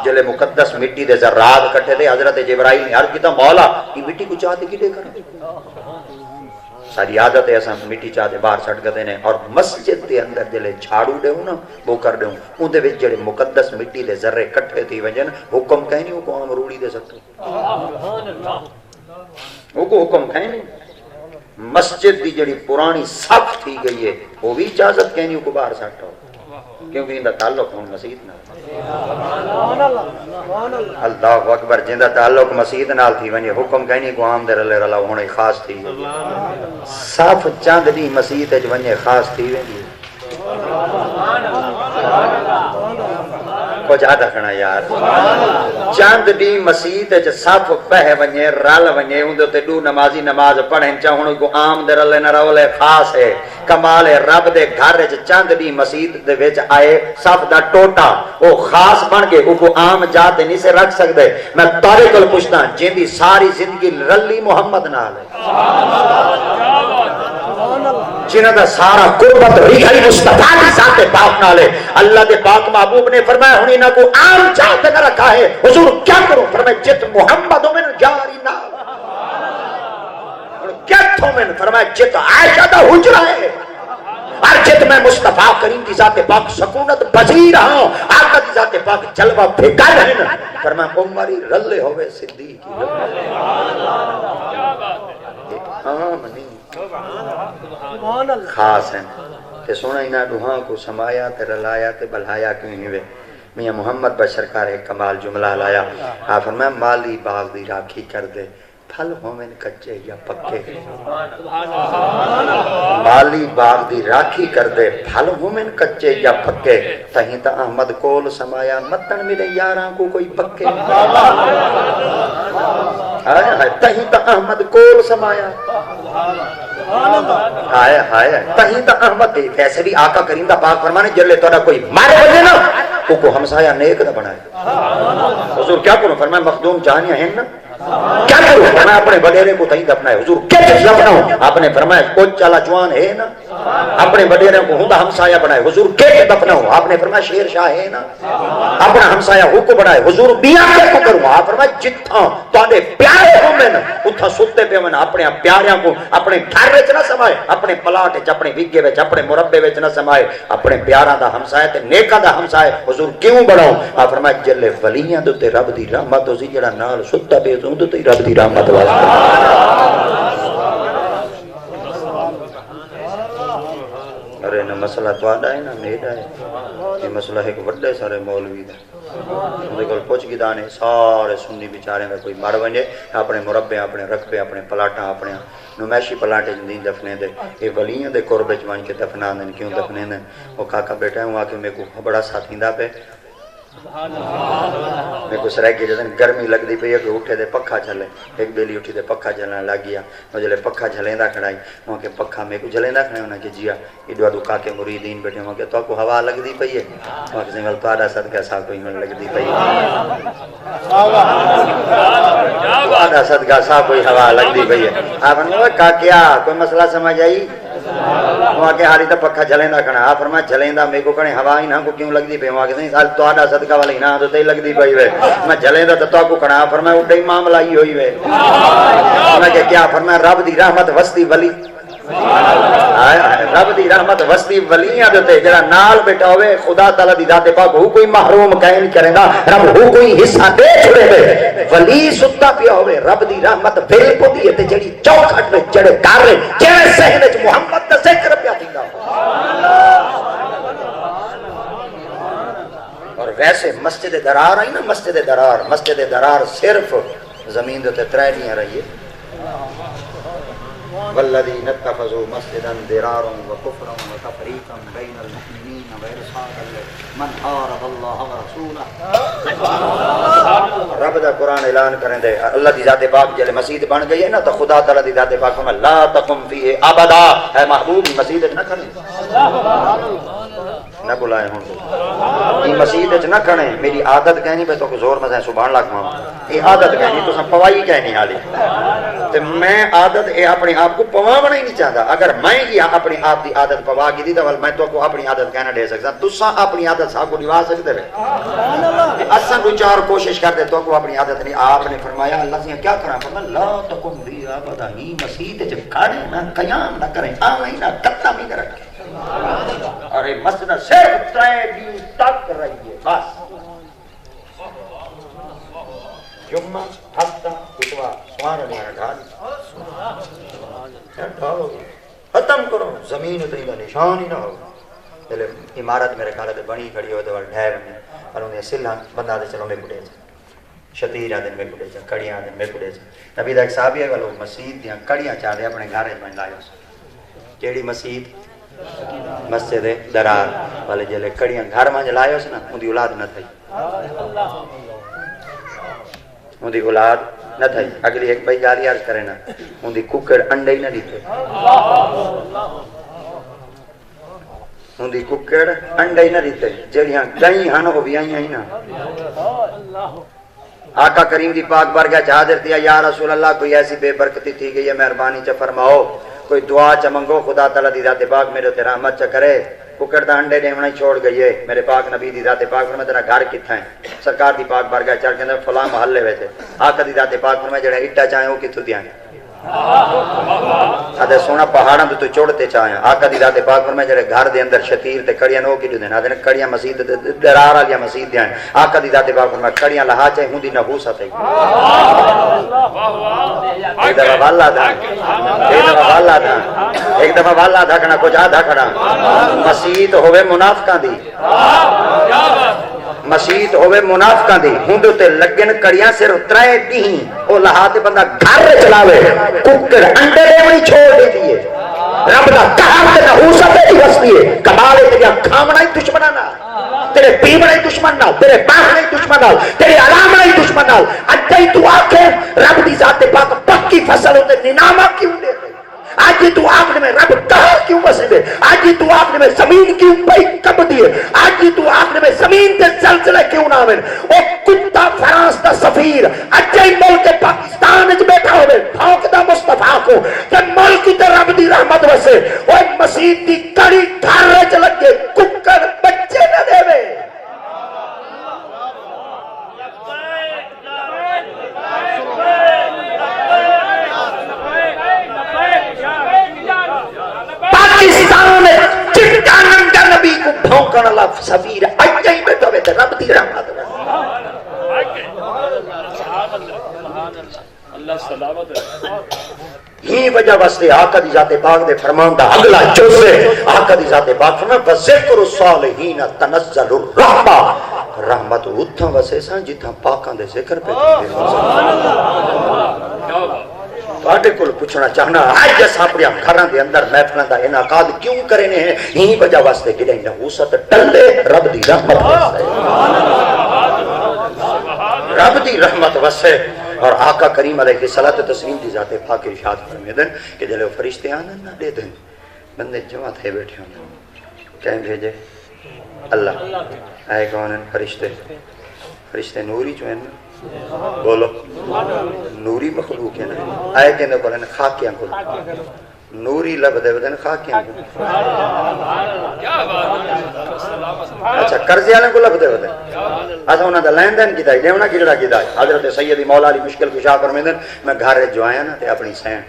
جلے مقدس مٹی دے ذرات کٹھے تھے حضرت جبرائیل نے عرض کیتا مولا یہ مٹی کو چاہتے کی دے کر ساری عادت ہے ایسا مٹی چاہتے باہر سٹ گئے نے. اور مسجد دے اندر جلے جھاڑو دے ہوں نا وہ کر دے ہوں ان دے وچ جڑے مقدس مٹی دے ذرے کٹھے تھی وجن حکم کہیں نہیں کو عام روڑی دے سکتے وہ کو حکم کہیں نہیں. مسجد دی جڑی پرانی صف تھی گئی ہے وہ بھی اجازت کہیں نہیں کو باہر سٹ ہو کیونکہ ان دا تعلق ہوں مسجد نال. اللہ اکبر جن دا تعلق مسجد نال تھی ونجے حکم کہیں نہیں کو عام دے رلے رلا ہونے خاص تھی صف چاند دی مسجد وچ ونجے خاص تھی ویندی کچھ آدھا کھنا یار چاند دی مسجد وچ صف پہ ونجے رل ونجے اون دے دو نمازی نماز پڑھن چاہن کو عام دے رلے نہ رولے خاص ہے. کمال رب دے گھر وچ چاند دی مسجد دے وچ آئے صف دا ٹوٹا او خاص بن کے او کو عام جات نہیں سے رکھ سکدے. میں تارے کول پوچھدا جن دی ساری زندگی رلی محمد نال ہے جنہاں دا سارا قربت رہی مصطفیٰ دی ذات پاک نال ہے. اللہ دے پاک محبوب نے فرمایا ہن انہاں کو عام جات نہ رکھا ہے. حضور کیا کروں فرمایا جت محمد من جاری نال کیا تھو میں فرمایا جت عائشہ دا حجرہ ہے اور جت میں مصطفیٰ کریم کی ذات پاک سکونت پذیر ہوں آقا کی ذات پاک جلوہ پھیکا رہے فرمایا عمری رلے ہوئے صدیقی عام نہیں خاص ہیں. تے سونا انہاں دوہاں کو سمایا تے رلایا تے بلھایا کیوں ہی ہوئے. میاں محمد بشر کا ایک کمال جملہ لایا آپ فرمایا مالی باغ دی راکھی کر دے پھل ہومن کچے یا پکے. مالی باغ دی راکھی کر دے پھل ہومن کچے یا پکے. تہیں تا احمد کول سمایا متن ملے یاراں کو کوئی پکے. تہیں تا احمد کول سمایا ہائے ہائے تہیں تا احمد. ویسے بھی آقا کریم دا پاک فرمانے جلے توڑا کوئی مارے بجے نا کو ہمسایہ نیک نہ بنائے. حضور کیا کروں فرمایا مخدوم جہانیاں ہیں نا کیا کروں فرمایا اپنے بڑیرے کو تہیں دفنائے. حضور کیا چیز دفناؤں آپ نے فرمایا کوچ چالا جوان ہے نا اپنے بڑیرے کو ہوں ہمسایہ بنائے. حضور کیا چیز دفناؤں آپ نے فرمایا شیر شاہ ہے نا اپنا ہمسایہ ہو کو بنائے. حضور بیاں کیا کو کروں آپ فرمایا جتھاں تواڈے پیارے ہومن اتھاں ستے پہ من اپنے پیاریاں کو اپنے گھر وچ نہ سمائے اپنے پلاٹ وچ اپنے ویگے وچ اپنے مربے وچ نہ سمائے اپنے پیاراں دا ہمسایہ تے نیکاں دا ہمسایہ. حضور کیوں بڑھاؤں آپ فرمایا جلے ولیاں دے تے رب دی رحمت ہوسی جڑا نال ستا پہ تو تے رب دی رحمت واسطے. ارے نہ مسئلہ تواڈا ہے نہ میرا ہے یہ مسئلہ ہے کہ بڑے سارے مولوی دا اندے کول پوچھ گدانے سارے سنی بیچارے دا کوئی مر ونجے اپنے مربے اپنے رقبے اپنے پلاٹاں اپنے نمائشی پلاٹے جندین دفنے دے یہ ولیاں دے قربے چ وان کے دفنا دین کیوں دفنے دین او کاکا بیٹا ہوں آ کے میرے کو بڑا ساتھ ہیندا پہ میں کچھ رہ گیا جدن گرمی لگ دی پئی کہ اٹھے دے پکھا چلے ایک بیلی اٹھی دے پکھا چلنے لگ گیا وہ جلے پکھا جھلیندا کھڑائی وہاں کے پکھا میں کو جھلیندا کھڑائی انہاں کہ جیا ایڈوا دکا کے مریدین بیٹھے وہاں کہ تو کو ہوا لگ دی پئی ہے وہاں کہ سنگل تواڈا صدقہ سا کوئی نہ لگ دی پئی تواڈا صدقہ سا کوئی ہوا لگ دی پئی ہے آپ نے کہا کیا کوئی مسئلہ سمجھ آئی وہاں کے حالی تو پکھا جھلیندا کھڑا آپ فرمایا جھلیندا میں کو کنے ہوا ہی نہ کو کیوں لگ دی پئی وہاں کہ نہیں سال تواڈا صدقہ والی نہ تو تے لگ دی پئی وے میں جھلیندا تو کو کھڑا فرمایا اڈے معاملہ ہی ہوئی وے میں کہ کیا فرمایا رب دی رحمت وستی ولی رب دی رحمت وستی ولیاں دے جڑا نال بیٹھا ہوئے خدا تعالی دی ذات پاک ہو کوئی محروم کہیں نہیں کرے گا رب ہو کوئی حصہ دے چھڑے دے ولی ستا پیا ہوئے رب دی رحمت بل کو دی تے جڑی چوکھٹ میں چڑے کر رہے جے صحن وچ محمد دا ذکر پیا تھیندا اور ویسے مسجد درار آئی نا مسجد درار صرف زمین دے ترے نہیں رہی ہے والذین اتخذوا مسجدا ضرارا وكفرا وتفريقا بين المؤمنين وارصادا من حارب الله ورسوله رب دا قرآن اعلان کریں دے اللہ دی ذات پاک جلے مسجد بن گئی ہے نا تو خدا تعالی دی ذات پاک میں لا تقم فیہ ابدا ہے محبوب مسجد نہ کھڑے نہ بلائے ہوں یہ مسجد نہ کھڑے میری عادت کہنی پہ تو زور میں سبحان اللہ کہاں یہ عادت کہنی تو سب پوائی کہنی حالی تو میں عادت اپنے آپ کو پواونا ہی نہیں چاہتا اگر میں یہ اپنی آپ کی عادت پوا کی دی تو میں تو کو اپنی عادت کہنا دے سکتا تسا اپنی عادت صاحب کو نوا سکتے رہے اصلا دو چار کوشش کرتے تو کو اپنی عادت نہیں آپ نے فرمایا اللہ سے کیا کرا فرمایا لا تکم بی آبادہ ہی مسجد جب کھڑے نہ قیام نہ کریں آمین نہ قدم ہی کریں ارے مسجد صرف 3 دن تک رہی ہے بس جمعہ ہفتہ اتوار سوار ختم کرو زمین اتنی کا نشان ہی نہ ہو پہلے عمارت میرے خیال بنی کھڑی ہو تو ڈھیر میں اور انہیں سلہ بندہ دے چلو میں کٹے جا شتیر آدھے میں کٹے جا کڑیاں آدھے میں کٹے جا نبی دا ایک صحابی ہے وہ مسجد دیاں کڑیاں چاہ دے اپنے گھارے میں لائے کیڑی مسجد مسجد درار والے جلے کڑیاں گھر میں لائے اس نا ان دی اولاد نہ تھی ان دی اولاد نہ تھی اگلی ایک بھائی جاری عرض کرے نا ان دی ککڑ انڈے ہی نہ دیتے ان دی ککڑ انڈے ہی نہ دیتے جڑیاں گئی ہن وہ بھی آئیں نا آقا کریم دی پاک بارگاہ چ حاضر تھیا یا رسول اللہ کوئی ایسی بے برکتی تھی گئی ہے مہربانی چ فرماؤ کوئی دعا چ منگو خدا تعالی دی ذات پاک میرے تے رحمت چ کرے ککڑ دا انڈے دیونا ہی چھوڑ گئی ہے میرے پاک نبی دی ذات پاک فرمایا تیرا گھر کتھا ہے سرکار دی پاک بارگاہ چڑھ کے اندر فلاں محلے وچ آقا دی ذات پاک فرمایا جڑا اٹا چاہے وہ کتھوں دیاں آدھے سونا پہاڑاں تو چوڑتے چاہیں آقا دی ذات پاک فرمایا جڑے گھر دے اندر شتیر تے کڑیاں نو کی دین آدھے کڑیاں مسجد درار والی مسجد دیاں آقا دی ذات پاک فرمایا کڑیاں لہا چاہے ہوندی نحوست ہے ایک دفعہ والا تھا ایک دفعہ والا تھا کنا کچھ آدھا کھڑا مسجد ہوئے منافقاں دی مسجد ہوئے منافقاں دی ہندو تے لگن کڑیاں صرف 3 دن او لہا تے بندہ گھر چلاوے ککڑ انڈے دیونی چھوڑ دیتی ہے رب دا قہر تے نحوست دی وستی ہے کمال تیرا کھامنا ہی دشمن نہ تیرے پیونا ہی دشمن نہ تیرے باہنا ہی دشمن نہ تیرے علامہ ہی دشمن نہ اجھائی تو آکھیں رب دی ذات پاک پکی فصل ہوتے نینامہ کیوں دے آج تو آپ نے رب قہر کیوں بسے دے آج تو آپ نے زمین کیوں پئی کب دیے آج تو آپ نے زمین تے زلزلے کیوں نہ ہوئے او کتا فرانس دا سفیر اجائی ملک پاکستان اچ بیٹھا ہوئے بھونک دا مصطفیٰ کو کہ ملک تے رب دی رحمت وسے او مسجد دی کڑی گھر چ لگے ککڑ بچے نہ دے وے نبی کو بھونکن اللہ سفیر اجائی بیٹھا ہوئے رب دی رحمت اللہ سلامت ہی وجہ واسطے آقا دی ذات پاک دے فرمان دا اگلا جز ہے آقا دی ذات پاک فرمان وذکر الصالحین تنزل الرحمہ رحمت اتھاں وسے سان جتھاں پاکاں دے ذکر پہ تواڈے کول پوچھنا چاہنا آج اس اپنے گھراں دے اندر محفلاں دا انعقاد کیوں کرنے ہیں ہی وجہ واسطے کہ نحوست ٹلے رب دی رحمت واسطے رب دی رحمت وسے اور آقا کریم علیہ الصلوۃ والتسلیم دی ذات پاک ارشاد فرمیدن کہ جلے فرشتے آنن نہ دے دیں بندے جمع تھے بیٹھے ہوں کہیں بھیجے اللہ آئے کون ہیں فرشتے فرشتے نوری جو ہیں بولو نوری مخلوق ہے نا آئے کہنے بولے خاکیاں کو نوری لب دے بدن خاکیاں کو اچھا قرضے والے کو لب دے بدن اچھا انہاں دا لین دین کیتا ہے لیونا کیڑا کیتا ہے حضرت سیدی مولا علی مشکل کشا فرمیندن میں گھر جو آیا نا تے اپنی سین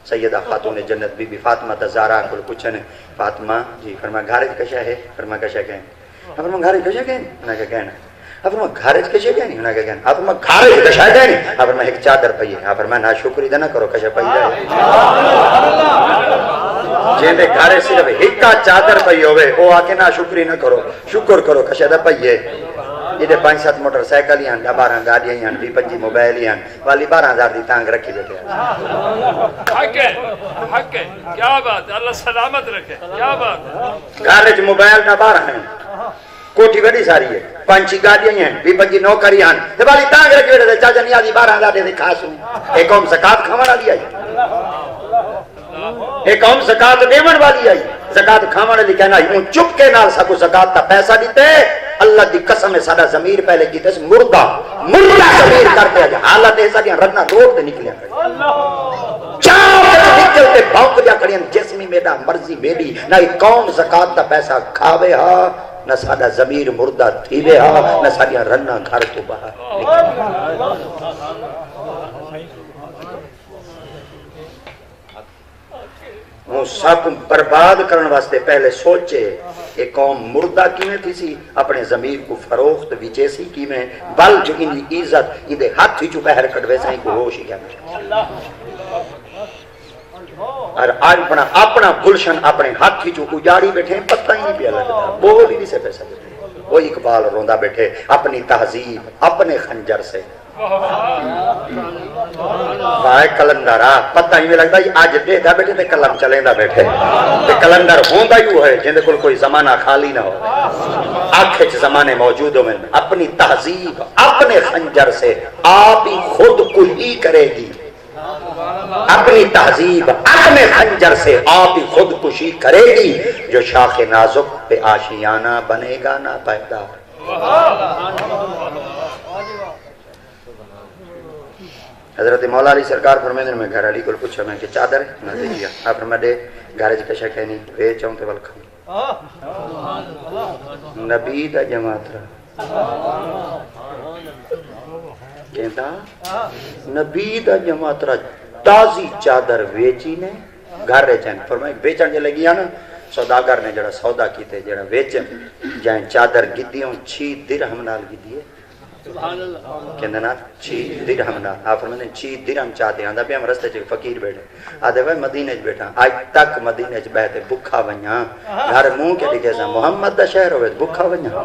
سیدہ خاتون جنت بی بی فاطمہ تزارا کو پوچھنے فاطمہ جی فرما گھر کشا ہے فرما کشا کہیں فرما گھر کشا کہیں نہ کہ کہنا فرما گھر کشا کہیں نہ کہ کہنا فرما گھر کشا کہیں فرما ایک چادر پئی ہے فرما نا شکری دے نہ کرو کشا پئی جائے جیندے گھر صرف ایک چادر پئی ہوے او آ کے نا شکری نہ کرو شکر کرو کشا دے پئی ہے یہ 5-7 موٹر سائیکل ہیں 12 گاڑیاں ہیں 20-25 موبائل ہیں والی 12,000 دی تانگ رکھی بیٹھے ہیں حق ہے کیا بات ہے اللہ سلامت رکھے کیا بات گھر وچ موبائل نہ 12 ہیں کوٹھی بڑی ساری ہے 5 گاڑیاں ہیں 20-25 نوکری ہیں تے والی تانگ رکھی بیٹھے ہیں چاچا نیازی 12,000 دے کھاسوں ایک قوم زکات کھاون والی آئی ایک قوم زکات دیون والی آئی زکات کھاون والی کہنا یوں چپ کے نال سکو زکات دا پیسہ دیتے اللہ دی قسم ہے ساڈا ضمیر پہلے کیتے مردہ ضمیر کرتے ہیں حالت ایسا کہ رنا روڈ تے نکلیا چاپ نکلتے بھونک دیا کھڑیاں جسمی میرا مرضی میری نہ قوم زکات دا پیسہ کھاوے ہا نہ ساڈا ضمیر مردہ تھیوے ہا نہ ساڈیاں رنا گھر تو باہر وہ سب برباد کرنے واسطے پہلے سوچے ایک قوم مردہ کیویں تھی سی اپنے ضمیر کو فروخت وچے سی کیویں بل جو ان کی عزت ان دے ہاتھ ہی چو بہر کٹوے سائیں کو ہوش ہی کیا اور آج اپنا گلشن اپنے ہاتھ ہی چو اجاڑی بیٹھے پتہ ہی نہیں پیا لگتا بول ہی نہیں سے پیسہ بیٹھے وہ اقبال روندا بیٹھے اپنی تہذیب اپنے خنجر سے بھائی کلندر پتہ ہی میں لگتا ہے آج دے دا بیٹھے تے کلم چلیں دا بیٹھے تے کلندر ہوندا ہی ہے جن دے کوئی زمانہ خالی نہ ہو آنکھیں زمانے موجود ہو میں اپنی تہذیب اپنے خنجر سے آپ ہی خود کشی کرے گی اپنی تہذیب اپنے خنجر سے آپ ہی خود کشی کرے گی جو شاخ نازک پہ آشیانہ بنے گا نہ پیدا حضرت مولا علی سرکار فرمیندے میں گھر علی کو پوچھا میں کہ چادر ہے نہ دیا آپ فرما دے گھر وچ کشا کہنی وے چوں تے ول کھا نبی دا جماعت را کہندا نبی دا جماعت را تازی چادر ویچی نے گھر چن فرمایا بیچن دے لگی نا سوداگر نے جڑا سودا کیتے جڑا ویچن جائیں چادر گدیوں 6 درہم نال گدی ہے سبحان اللہ کہندے نا 6 درہم نال آپ فرماندے 6 درہم چاہتے آندا پیا ہم رستے چ فقیر بیٹھے آدے وے مدینے چ بیٹھا اج تک مدینے چ بیٹھے بھکھا ونجا گھر منہ کے لکھے سا محمد دا شہر ہوے بھکھا ونجا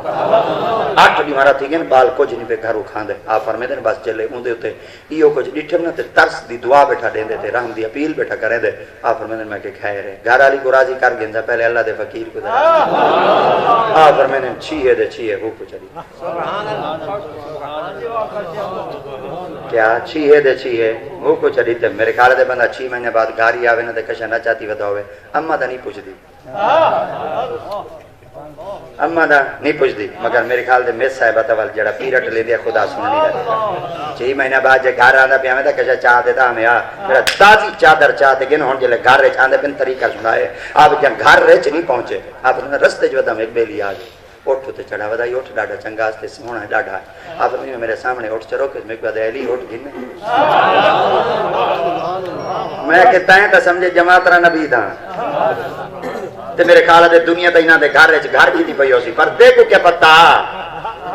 8 دی مارا تھی گن بال کچھ نہیں پہ گھروں کھاندے آپ فرماندے بس چلے اوندے اوتے ایو کچھ ڈٹھم نہ تے ترس دی دعا بیٹھا دیندے تے رحم دی اپیل بیٹھا کرے دے آپ فرماندے میں کہ خیر ہے گھر والی کو راضی کر گندا پہلے اللہ دے فقیر کو دے آپ فرماندے چھیے دے چھیے وہ کو چلی سبحان اللہ کیا چھیے دے چھیے وہ کو چلی تے میرے خیال دے بندہ 6 مہینے بعد گھاری آوے نہ تے کشا نہ چاہتی ودا ہوے اما دا نہیں پوچھدی اما دا نہیں پوچھدی مگر میرے خیال دے میس صاحب تول جڑا پیرٹ لے دیا خدا سننی رہے 6 مہینے بعد جے گھر آندا پیا میں تے کشا چاہ دیتا ہمیں میرا تازی چادر چاہتے گن ہن جلے گھر وچ آندے بن طریقہ سنائے آپ جے گھر وچ نہیں پہنچے آپ رستے وچ ودا میں بیلی آ گئی اٹھ تے چڑھا ودا اٹھ ڈاڈا چنگا اس تے سونا ڈاڈا آپ نے میرے سامنے اٹھ چرو کہ میں کہا علی اٹھ گن میں کہ تائیں تے سمجھے جماعت را نبی دا تے میرے خیال ہے دنیا تے انہاں دے گھر وچ گھر کیتی پئی ہوسی پر دیکھو کیا پتہ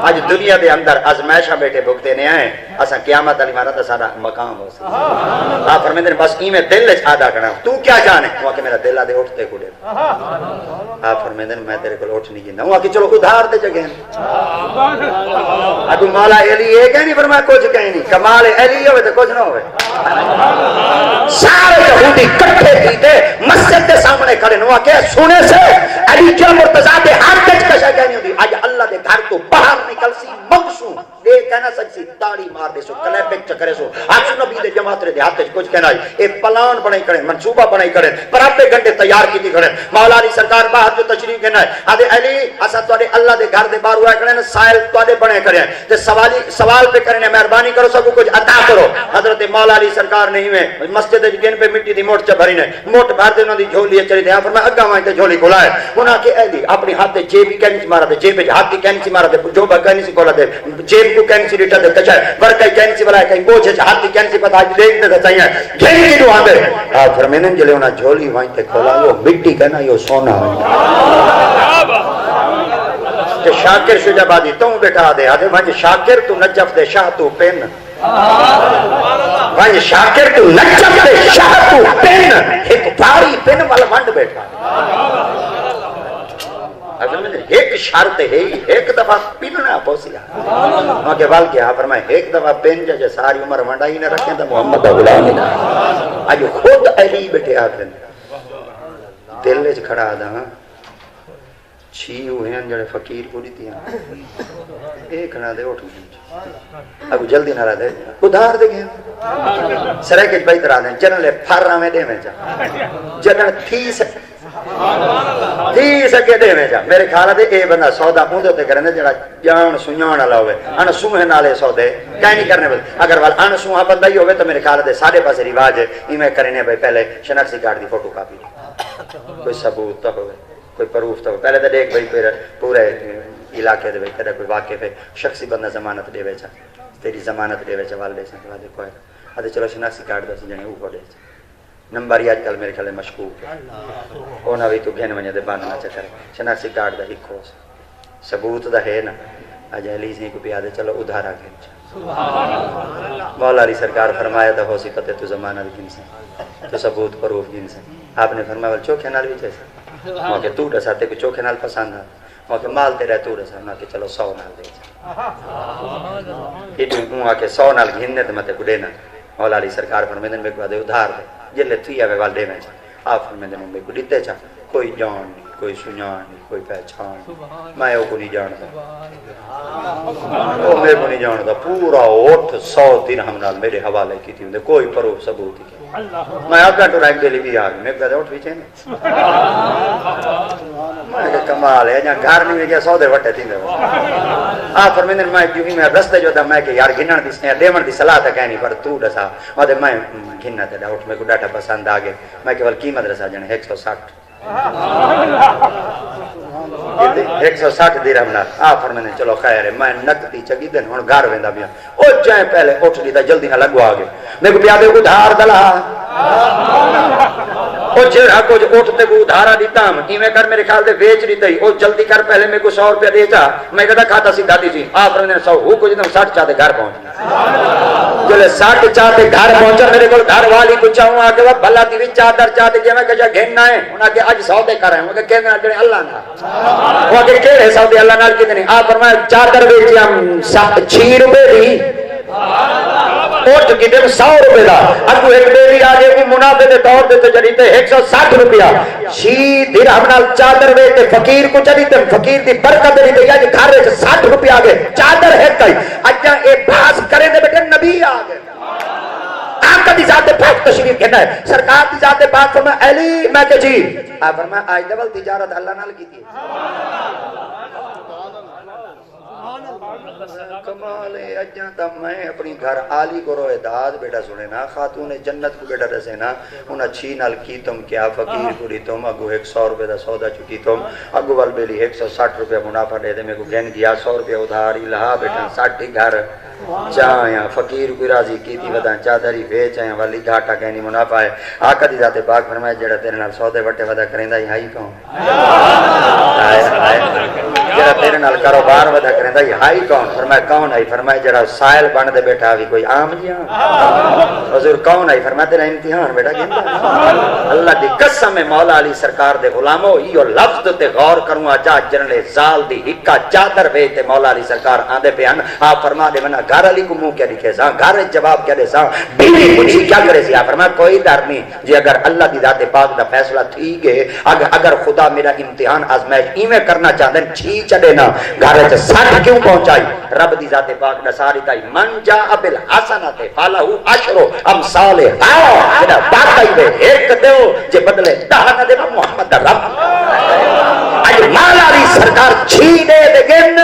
آج دنیا دے اندر ازمائشاں بیٹھے بھگتے نے آئے اساں قیامت علی مارا تے ساڈا مقام ہو سی آپ فرمیندے بس ایویں دل وچ آدا کرنا تو کیا جانے وہ کہ میرا دل آدے اٹھتے کھڑے آپ فرمیندے میں تیرے کول اٹھ نہیں گیندا ہوں کہ چلو ادھار تے جگہ اگو مولا علی اے کہ نہیں فرمایا کچھ کہیں نہیں کمال علی ہوے تے کچھ نہ ہوے سارے یہودی کٹھے تھے مسجد کے سامنے کھڑے نو کہ سونے سے علی جو مرتضی دے ہاتھ وچ کشا کہنی ہوندی اج اللہ دے گھر تو باہر نکل سی مغصوب دے کہنا سچی تاڑی مار دے سو کلیپک چکرے سو آج نبی دے جماعت دے ہاتھ وچ کچھ کہنا ہے اے پلان بنائی کرے منصوبہ بنائی کرے پراپے گھنٹے تیار کیتی کرے مولا علی سرکار باہر جو تشریف کہنا ہے آدھے علی اسا تواڈے اللہ دے گھر دے باہر ہوا کرے سائل تواڈے بنے کرے تے سوال پہ کرنے مہربانی کرو سب کچھ عطا کرو حضرت مولا علی سرکار نہیں ہوئے مسجد وچ گن پہ مٹی دی موٹ چ بھری نے موٹ بھر دے انہاں دی جھولی چلی دے فرمایا اگا وائیں تے جھولی کھلائے انہاں کہ علی اپنی ہاتھ تے جیب کی کہنی مارا دے جیب وچ ہاتھ کی کہنی مارا دے جو کہنی سی کھولا دے جیب کو کہنی ریٹا دے کچا ورکا کہنی والا کہیں بوجھ ہاتھ کی کہنی پتہ اج دیکھ دے چاہیے گھن کی دعا دے فرمانے جلے انہاں جھولی وائیں تے کھولا وہ مٹی کہنا یہ سونا کہ شاکر شجابادی تو بیٹا دے آدھے بھائی شاکر تو نجف دے شاہ تو پین بھائی شاکر تو نجف دے شاہ تو پین ایک بھاری پین والا منڈ بیٹھا اگر میں ایک شرط ہے ایک دفعہ پیننا پوسیا وہاں کے بال کیا فرمائے ایک دفعہ پین جا ساری عمر ونڈا ہی نہ رکھیں تو محمد غلام نہ آج خود علی بیٹھے آتے ہیں دل وچ کھڑا دا چھی ہوئے ہیں جڑے فقیر کو دیتی ہیں ایک نہ دے اٹھ گئے اب جلدی نہ رہ دے ادھار دے گئے سرے کے بیت رہا دیں جنن لے پھر رہا میں دے میں جا جنن تھی سکے دے میں جا میرے خیال ہے اے بندہ سودا پوندے ہوتے کرنے جڑا جان سنیان والا ہوئے ان سوہے نالے سودے کہیں نہیں کرنے بلد اگر وال ان سوہا بندہ ہی ہوئے تو میرے خیال ہے سارے پاس رواج ہے میں کرنے بھائی پہلے شناختی کارڈ دی فوٹو کاپی کوئی ثبوت تو ہوئے کوئی پروف تو پہلے تو دیکھ بھائی پورے علاقے دے بھائی کوئی واقع پہ شخصی بندہ ضمانت دے ویچا تیری ضمانت دے ویچا والدے سے والدے کوئی آدھے چلو شناختی کارڈ دے جنے اوپر دے نمبر ہی آج کل میرے خیال مشکوک ہے اونا بھی تو گھن ونجے دے باندھنا چکر شناختی کارڈ دا ہی کھوس ثبوت دا ہے نا آج اہلی سے کو پیادے چلو ادھارا گھن چا مولا علی سرکار فرمایا تھا ہو سی پتے تو ضمانت گھن سے تو ثبوت پروف گھن سے آپ نے فرمایا چوکھے نال بھی چیسا وہاں کہ تو ڈسا تے کو چوکھے نال پسند ہے وہاں کہ مال تیرے تو ڈسا وہاں کہ چلو 100 نال دے جا وہاں کہ 100 نال گھننے تو متے کو دینا مولا علی سرکار فرمیدن میں کو آدھے ادھار دے جلے تھی آوے والدے میں چاہ آپ فرمیدن میں کو دیتے چاہ کوئی جان نہیں کوئی سنیان نہیں کوئی پہچان نہیں میں کو نہیں جانتا وہ میرے کو نہیں جانتا پورا 100 درہم نال میرے حوالے کی تھی کوئی پروف ثبوت ہی میں آپ کا ٹورائم کے لیے بھی آگئی میں کہتا اٹھ پیچھے نہیں میں کہ کمال ہے جہاں گھر نہیں گیا 100 دے وٹے تھی دے آپ فرمیدن میں کیوں ہی میں رستے جو تھا میں کہ یار گھنن دی سنیا دیمن دی صلاح تھا کہنی پر تو ڈسا میں گھننا تھا اٹھ میں کو ڈاٹا پسند آگے میں کہ قیمت رسا جانے 160 160 درہم نال آپ فرمیدن چلو خیر ہے میں نقدی چگی دن ہن گھر ویندا پیا او جائیں پہلے اٹھ لیتا جلدی نہ لگوا آگے میں کو پیادے کو دھار دلا او جڑا کچھ اٹھتے کو ادھارا دیتا ہم ایویں کر میرے خیال دے بیچ دیتا ہی او جلدی کر پہلے میں کو 100 روپیہ دے چا میں کہتا کھاتا سیدھا دی سی آپ فرمیدن 100 ہو کچھ دم 60 چاہتے گھر پہنچ جلے 60 چاہتے گھر پہنچا میرے کو گھر والی کو چاہوں آگے وہ بھلا دی بھی چادر چاہتے کہ میں کہا گھننا ہے انہاں کہ اج سودے کر رہے ہیں وہ کہ کہنا جڑے اللہ نہ وہ کہ کہڑے سودے اللہ نال کتنے آپ فرمایا چادر بیچی ہم 6 روپے دی اٹھ کی دن 100 روپے دا اگو ایک بیری آگے کو منافع دے طور دے تو جڑیتے 160 روپیہ 6 درہم نال چادر ویتے فقیر کو جڑیتے فقیر دی برکت دیتے یا جی گھر 60 روپیہ آگے چادر ہے کئی اجا اے باس کرے دے بیٹے نبی آگے آقا دی ذات پاک تشریف کہنا ہے سرکار دی ذات پاک فرمایا علی میں کہ جی آپ فرمایا آج دول تجارت اللہ نال کی تھی کمال ہے اجاں تا میں اپنی گھر آلی کو روئے داد بیٹا سنے نا خاتون جنت کو بیٹا رسے نا انہا 6 نال کی تم کیا فقیر پوری تم اگو 100 روپے دا سودا چکی تم اگو وال بیلی 160 روپے منافع دے دے میں کو گین گیا 100 روپے ادھاری لہا بیٹا 60 گھر چاہیاں فقیر کوئی راضی کی تھی ودا چادری بیچ آیا والی گھاٹا کہنی منافع ہے آقا دی ذات پاک فرمایا جڑا تیرے نال سودے وٹے ودا کریں دا ہی کون جڑا تیرے نال کاروبار ودا کریں دا ہی کون فرمایا کون ہے فرمایا جڑا سائل بن دے بیٹھا بھی کوئی عام جی حضور کون ہے فرمایا تیرا امتحان بیٹا گندا اللہ دی قسم مولا علی سرکار دے غلامو ایو لفظ تے غور کروں اجا جنلے زال دی ہکا چادر ویچ تے مولا علی سرکار آندے پیان آپ فرما دے ونا گھر علی کو منہ کیا دکھے سا گھر جواب کیا دے سا بیوی پوچھی کیا کرے سی آپ فرمایا کوئی ڈر نہیں جی اگر اللہ دی ذات پاک دا فیصلہ تھی گئے اگر خدا میرا امتحان آزمائش ایویں کرنا چاہتے ہیں 6 چڑے نا گھر وچ سٹ کیوں پہنچائی رب دی ذات پاک نصاری تائی من جاء بالحسنۃ فلہ عشر امثالھا جڑا باقی وے ایک دیو جے بدلے 10 نہ دے محمد دا رب اج مولا دی سرکار چھی دے گن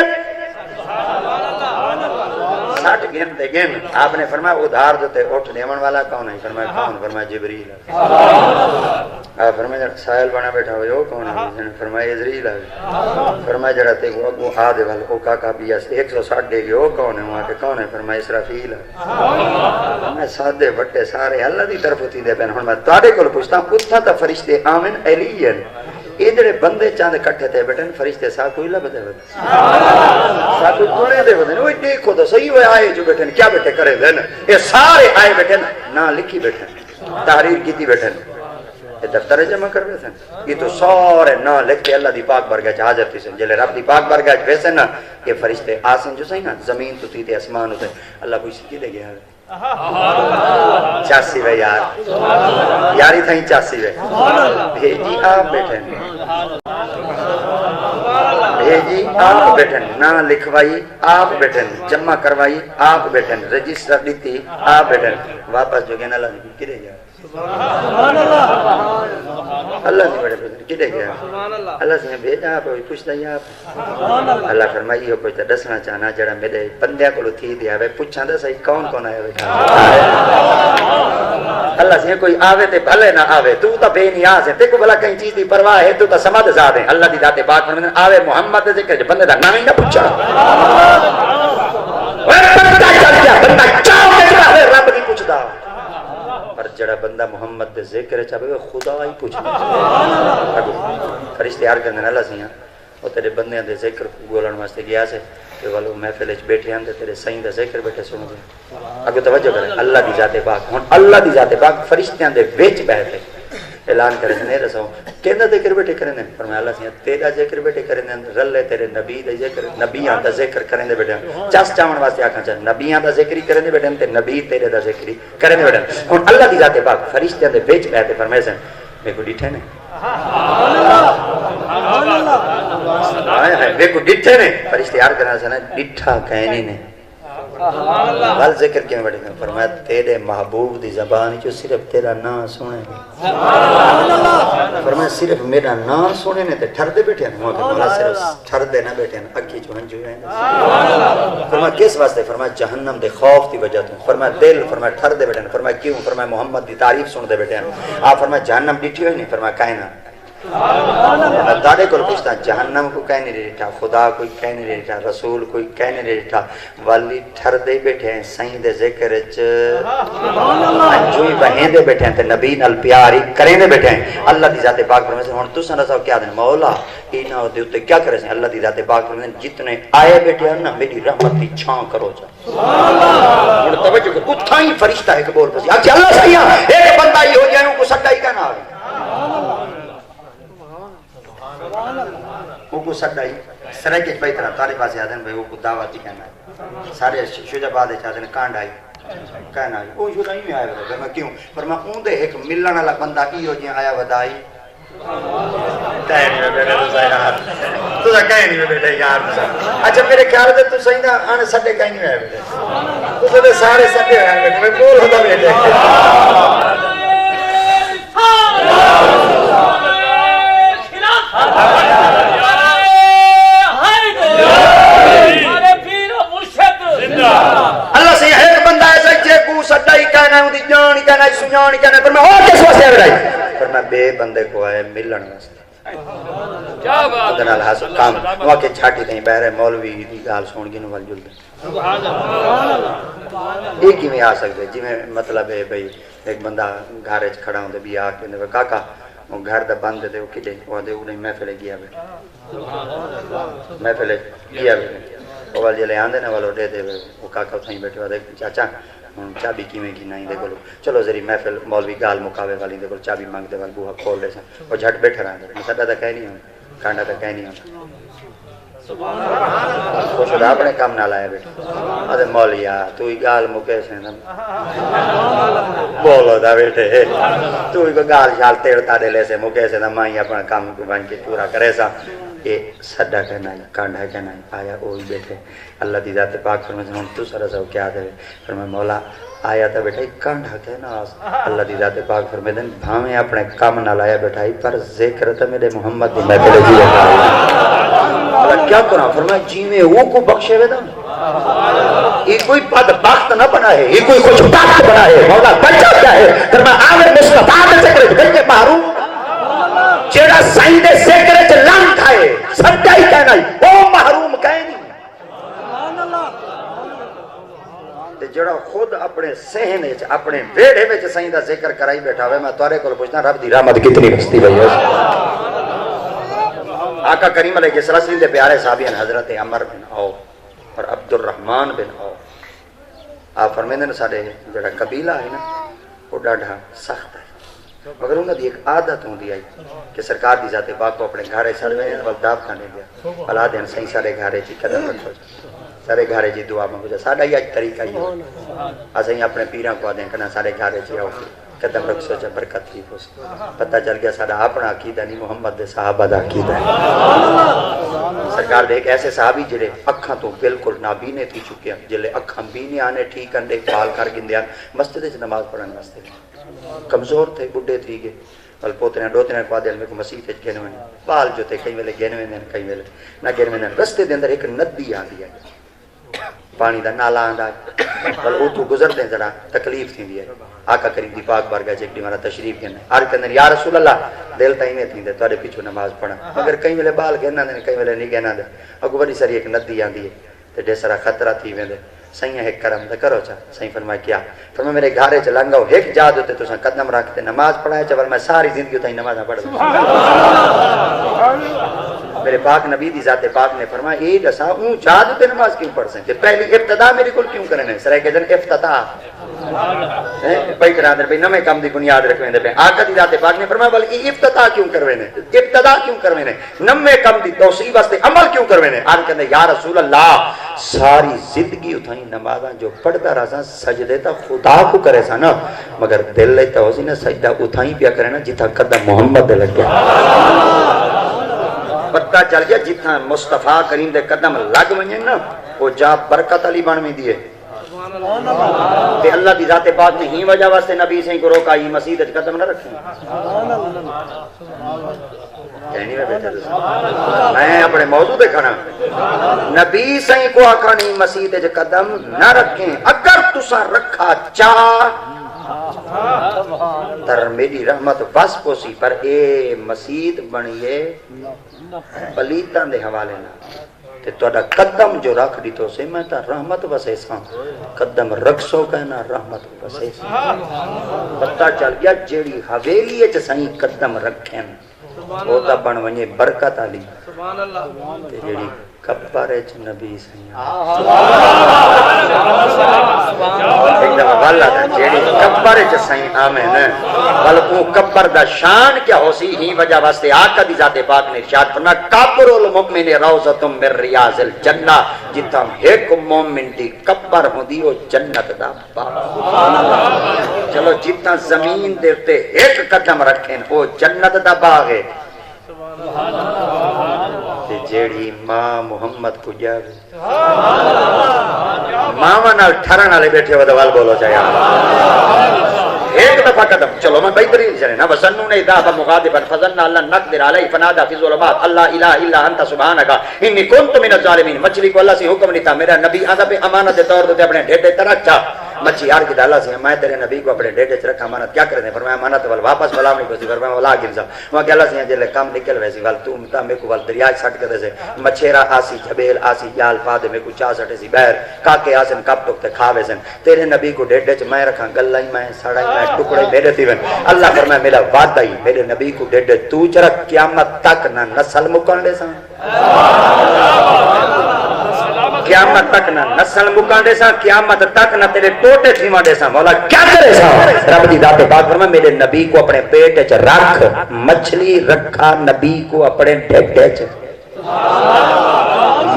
60 گن دے گن آپ نے فرمایا ادھار دیتے اٹھ دیون والا کون ہے فرمایا کون فرمایا جبریل آپ فرمایا سائل بنا بیٹھا ہوئے وہ کون ہے فرمایا عزریل ہے فرمایا جڑا تے کو اگو آ دے وال او کاکا بیا 160 دے گئے وہ کون ہے وہاں کے کون ہے فرمایا اسرافیل ہے میں سادے وٹے سارے اللہ دی طرف تھی دے پن ہن میں تواڈے کول پوچھتا اتھا تا فرشتے آمن ایلین یہ جڑے بندے چاند کٹھے تھے بیٹھے فرشتے سا کوئی لبدے ود سا کوئی کونے دے ود اوے دیکھو تو صحیح ہوئے آئے جو بیٹھے کیا بیٹھے کرے دین یہ سارے آئے بیٹھے نا لکھی بیٹھے تحریر کیتی بیٹھے یہ دفتر جمع کر رہے تھے یہ تو سارے نا لکھ کے اللہ دی پاک برگاہ چ حاضر تھی سن جلے رب دی پاک برگاہ چ ویسے نا یہ فرشتے آسن جو صحیح نا زمین تو تھی تے آسمان ہوتے اللہ کوئی سکی دے گیا 86 وے یار یاری تھا 86 وے بھیجی آپ بیٹھے بھیجی آپ بیٹھے نا لکھوائی آپ بیٹھے جمع کروائی آپ بیٹھے رجسٹر دیتی آپ بیٹھے واپس جو گیا اللہ نے کدے گیا اللہ نے بڑے بڑے کدے گیا اللہ سے بھیجا آپ پوچھتا ہی آپ اللہ فرمائی ہو کوئی دسنا چاہنا جڑا میرے بندیاں کو تھی دیا وے پوچھاں دے صحیح کون کون آئے ہوئے اللہ سے کوئی آوے تے بھلے نہ آوے تو تا بے نیاز ہے تے کو بھلا کہیں چیز دی پرواہ ہے تو تا سمجھ زاد ہے اللہ دی ذات پاک فرماتے آوے محمد دے ذکر بندے دا نام ہی نہ پوچھا بندہ چل گیا بندہ چاہو دیکھتا ہے رب نہیں پوچھتا پر جڑا بندہ محمد دے ذکر چاہے خدا ہی پوچھتا فرشتے یار کرنے اللہ سے وہ تیرے بندے دے ذکر بولن واسطے گیا سے کہ والو محفل وچ بیٹھے ہیں تے تیرے سائیں دا ذکر بیٹھے سنو گے اگے توجہ کرے اللہ دی ذات پاک ہن اللہ دی ذات پاک فرشتیاں دے وچ بیٹھے اعلان کرے نے رسو کیندا ذکر بیٹھے کرے نے فرمایا اللہ سے تیرا ذکر بیٹھے کرے نے رلے تیرے نبی دا ذکر نبیاں دا ذکر کرے نے بیٹھے چس چاون واسطے آکھاں چا نبیاں دا ذکر ہی کرے نے بیٹھے تے نبی تیرے دا ذکر ہی کرے نے بیٹھے ہن اللہ دی ذات پاک فرشتیاں دے وچ بیٹھے فرمائے سن میں کو ڈٹھے نے دیکھو ڈٹھے نے فرشتے یار کرنا سنا ڈٹھا کہنی نے بل ذکر کیوں بڑھے گا فرمایا تیرے محبوب دی زبان جو صرف تیرا نام سنے فرمایا صرف میرا نام سنے نے تے ٹھر دے بیٹھے ہیں مولا صرف ٹھر دے نہ بیٹھے ہیں اکی جو ہنجو ہیں فرمایا کس واسطے فرمایا جہنم دے خوف دی وجہ تو فرمایا دل فرمایا ٹھر دے بیٹھے ہیں فرمایا کیوں فرمایا محمد دی تعریف سن دے بیٹھے ہیں آپ فرمایا جہنم ڈٹھی ہوئی نہیں فرمایا کائنہ دادے کو پوچھتا جہنم کو کہہ نہیں رہتا خدا کوئی کہہ نہیں رہتا رسول کوئی کہہ نہیں رہتا والی ٹھر دے بیٹھے ہیں سائیں دے ذکر انجوئی بہیں دے بیٹھے ہیں تے نبی نال پیاری کریں دے بیٹھے ہیں اللہ دی ذات پاک فرمائے سے ہن تساں رساو کیا دیں مولا اینا دے اوتے کیا کرے سے اللہ دی ذات پاک فرمائے جتنے آئے بیٹھے ہیں نا میری رحمت دی چھاں کرو جا ہن توجہ کو اتھا ہی فرشتہ ہے کہ بول پسی اچھا اللہ سیاں ایک بندہ ہی ہو جائے کو سٹا ہی کہنا آئے وہ کو سٹائی سرائے بھائی طرح تارے پاس آدھے ہیں بھائی وہ کو دعوت ہی کہنا ہے سارے شجہ بعد چاہتے ہیں کانڈ آئی کہنا ہے وہ شجہ ہی میں آیا ہوتا ہے میں کیوں پر میں اون دے ایک ملن والا بندہ کی ہو جائے آیا ودائی کہیں نہیں میں بیٹھے تو صحیح یار تو کہیں نہیں میں بیٹھے یار اچھا میرے خیال ہے تو صحیح نہ آنے سٹے کہیں نہیں میں بیٹھے تو صحیح سارے سٹے ہیں بیٹھے میں بول ہوتا بیٹھے اللہ سے ایک بندہ ایسا جے کو سٹا ہی کہنا ہے اندھی جان ہی کہنا ہے سنیان ہی کہنا ہے پر میں اور کس واسطے آئے بڑھائی پر میں بے بندے کو آئے ملن واسطے ادھنال حاصل کام وہاں کے چھاٹی تہیں بہرے مولوی دی گال سون گی نوال جل دے ایک ہی میں آ سکتے جی میں مطلب ہے بھئی ایک بندہ گھارے کھڑا ہوں دے بھی آکے دے کاکا وہ گھر دا بند دے وہ کدے وہ دے انہیں محفلے گیا بے محفلے گیا بے وہ والے لے آندے نا والو دے دے وہ کاکا اتھائیں بیٹھے ہوا دے چاچا چابی کیویں کی نہیں دے گلو چلو ذری محفل مولوی گال مکاوے والی دے گلو چابی مانگ دے والی بوہا کھول دے سن وہ جھٹ بیٹھے رہا دے سٹا تا کہہ نہیں ہوں کانڈا تا کہہ نہیں ہوں وہ شدہ اپنے کام نہ لائے بیٹھے آدھے مولیا تو ہی گال مکے سے بولو دا بیٹھے تو ہی کو گال شال تیڑتا دے لے سے مکے سے مائی اپنا کام کو بن کے پورا کرے سا یہ سڈا کہنا ہے کانڈا کہنا ہے آیا وہی بیٹھے اللہ دی ذات پاک فرمائے ہوں تو سر سو کیا دے فرمائے مولا آیا تھا بیٹھا کانڈا کہنا اللہ دی ذات پاک فرمائے دن بھاویں اپنے کام نہ لایا بیٹھائی پر ذکر تھا میرے محمد دی میں پہلے جی اللہ کیا کرا فرمائے جی میں وہ کو بخشے ہوئے تھا یہ کوئی بد بخت نہ بنا ہے یہ کوئی کچھ بخت بنا ہے مولا بچہ کیا ہے فرمائے آمر مصطفیٰ میں ذکر بلکہ محروم جیڑا سائیں دے ذکر چ لان کھائے سچا ہی کہنا ہے وہ محروم کہے نہیں تے جڑا خود اپنے صحن وچ اپنے ویڑے وچ سائیں دا ذکر کرائی بیٹھا ہوئے میں تورے کول پوچھنا رب دی رحمت کتنی بستی بھئی ہے آقا کریم علیہ السلام دے پیارے صحابیان حضرت عمر بن عوف اور عبد الرحمن بن عوف آپ فرمیندے نے سارے جڑا قبیلہ ہے نا وہ ڈاڈھا سخت ہے مگر انہوں نے ایک عادت ہوں دی آئی کہ سرکار دی ذات پاک کو اپنے گھارے چڑھوے ہیں والداب کھانے دیا بلا دین صحیح سارے گھارے جی قدم رکھو جا سارے گھارے جی دعا مانگو جا ساڑھا ہی آج طریقہ ہی ہو اسیں اپنے پیران کو آدیں کنا سارے گھارے جی آؤ قدم رکھ سوچا برکت تھی ہو پتہ چل گیا سارا اپنا عقیدہ نہیں محمد دے صحابہ دا عقیدہ ہے سرکار دے ایک ایسے صحابی جڑے اکھاں تو بالکل نابینے تھی چکے ہیں جلے اکھاں بینے آنے ٹھیک اندے پال کر گندے آنے مسجد سے نماز پڑھنے واسطے کمزور تھے بڈھے تھی گئے بل پوتنے ڈوتنے کو آدھے میں کو مسیح تے گھنے ہوئے پال جو تھے کئی ویلے گھنے ہوئے کئی ویلے نہ گھنے ہوئے رستے دے اندر ایک ندی آندی ہے پانی دا نالا آندہ ہے بل او تو گزر دیں ذرا تکلیف تھی بھی ہے آقا کریم دی پاک بارگاہ چیک دی مارا تشریف گھنے آر کے اندر یا رسول اللہ دل تائیں میں تھی دے تو آرے پیچھو نماز پڑھا مگر کئی ویلے بال گھنا دے کئی ویلے نہیں گھنا دے اگو بڑی ساری ایک ندی آندی ہے تے ڈے سارا خطرہ تھی میں دے سائیں ایک کرم دے کرو چا سائیں فرمائے کیا فرمائے میرے گھارے چلانگا ہو ایک جا دوتے تو سن قدم رکھتے نماز پڑھائے چا میں ساری زندگی ہوتا ہی نماز نہ پڑھ دوں میرے پاک نبی دی ذات پاک نے فرمایا اے دسا اون جا دوتے نماز کیوں پڑھ سکتے پہلی ابتدا میری کل کیوں کرنے سرائے کہ جن افتتاح بھائی کرا دے بھئی نمے کام دی بنیاد رکھویں دے پہ آقا دی ذات پاک نے فرمایا بلکہ ابتدا کیوں کرویں نے ابتدا کیوں کرویں نے نمے کام دی توسیع واسطے عمل کیوں کرویں نے آن کہنے یا رسول اللہ ساری زندگی اتھائیں نمازاں جو پڑھتا رہا سا سجدے تا خدا کو کرے سا نا مگر دل لیتا ہو سی نا سجدہ اتھائیں پیا کرے نا جتھا قدم محمد دے لگ گیا پتہ چل گیا جتھا مصطفیٰ کریم دے قدم لگ منیں نا وہ جا برکت علی بن میں دیئے کہ اللہ دی ذات پاک نے ہی وجہ واسطے نبی سے کو روکا ہی مسجد قدم نہ رکھیں یعنی میں اپنے موضوع دیکھنا نبی سے کو آکھا نہیں مسجد قدم نہ رکھیں اگر تسا رکھا چاہ تر میری رحمت بس پوسی پر اے مسجد بنیے پلیتاں دے حوالے نہ تے توڑا قدم جو رکھ دی تو سے میں تا رحمت بسے ساں قدم رکھ سو کہنا رحمت بسے ساں پتہ چل گیا جیڑی حویلی ہے جسائیں قدم رکھیں وہ تا بن ونجے برکت آلی تے جیڑی کبر نبی سیاں ایک دفعہ والا تھا جیڑی کبر سائیں آمین بلکہ کبر دا شان کیا ہو سی ہی وجہ واسطے آقا دی ذات پاک نے ارشاد فرمایا کبر المؤمن روضۃ من ریاض الجنہ جتھا ایک مومن دی کبر ہوندی او جنت دا باغ چلو جتھا زمین دے اوتے ایک قدم رکھیں او جنت دا باغ ہے جیڑی ماں محمد کو جاوے ماں نال ٹھرن والے بیٹھے ہو دوال بولو چاہیے ایک دفعہ قدم چلو میں بہترین چلے نا وسنون اذا مغاضبا فظن اللہ نقدر علیہ فنادى في الظلمات اللہ الہ الا انت سبحانک انی کنت من الظالمین مچھلی کو اللہ سے حکم نہیں تھا میرا نبی آدھا پہ امانت دے طور تے اپنے ڈھیڈے تے رکھا مچھی یار کی اللہ سے میں تیرے نبی کو اپنے ڈیٹے چ رکھا امانت کیا کرنے فرمایا امانت ول واپس بلا نہیں کوسی فرمایا ولا گنسا وہ کہ اللہ سے جے کام نکل ویسی ول تو متا میں کو ول دریا سٹ کے دے مچھیرا آسی جبیل آسی جال فاد میں کو چا سٹے سی بہر کا کے آسن کب تک تے کھاوے سن تیرے نبی کو ڈیٹے چ میں رکھا گلائی میں سڑائی میں ٹکڑے میرے تھی اللہ فرمایا میرا وعدہ ہی میرے نبی کو ڈیٹے تو چ رکھ قیامت تک نہ نسل مکن دے سن قیامت تک نہ نسل مکان دے سا قیامت تک نہ تیرے ٹوٹے تھیما دے سا مولا کیا کرے سا رب دی ذات پاک فرمائے میرے نبی کو اپنے پیٹ چ رکھ مچھلی رکھا نبی کو اپنے ڈھڈے چ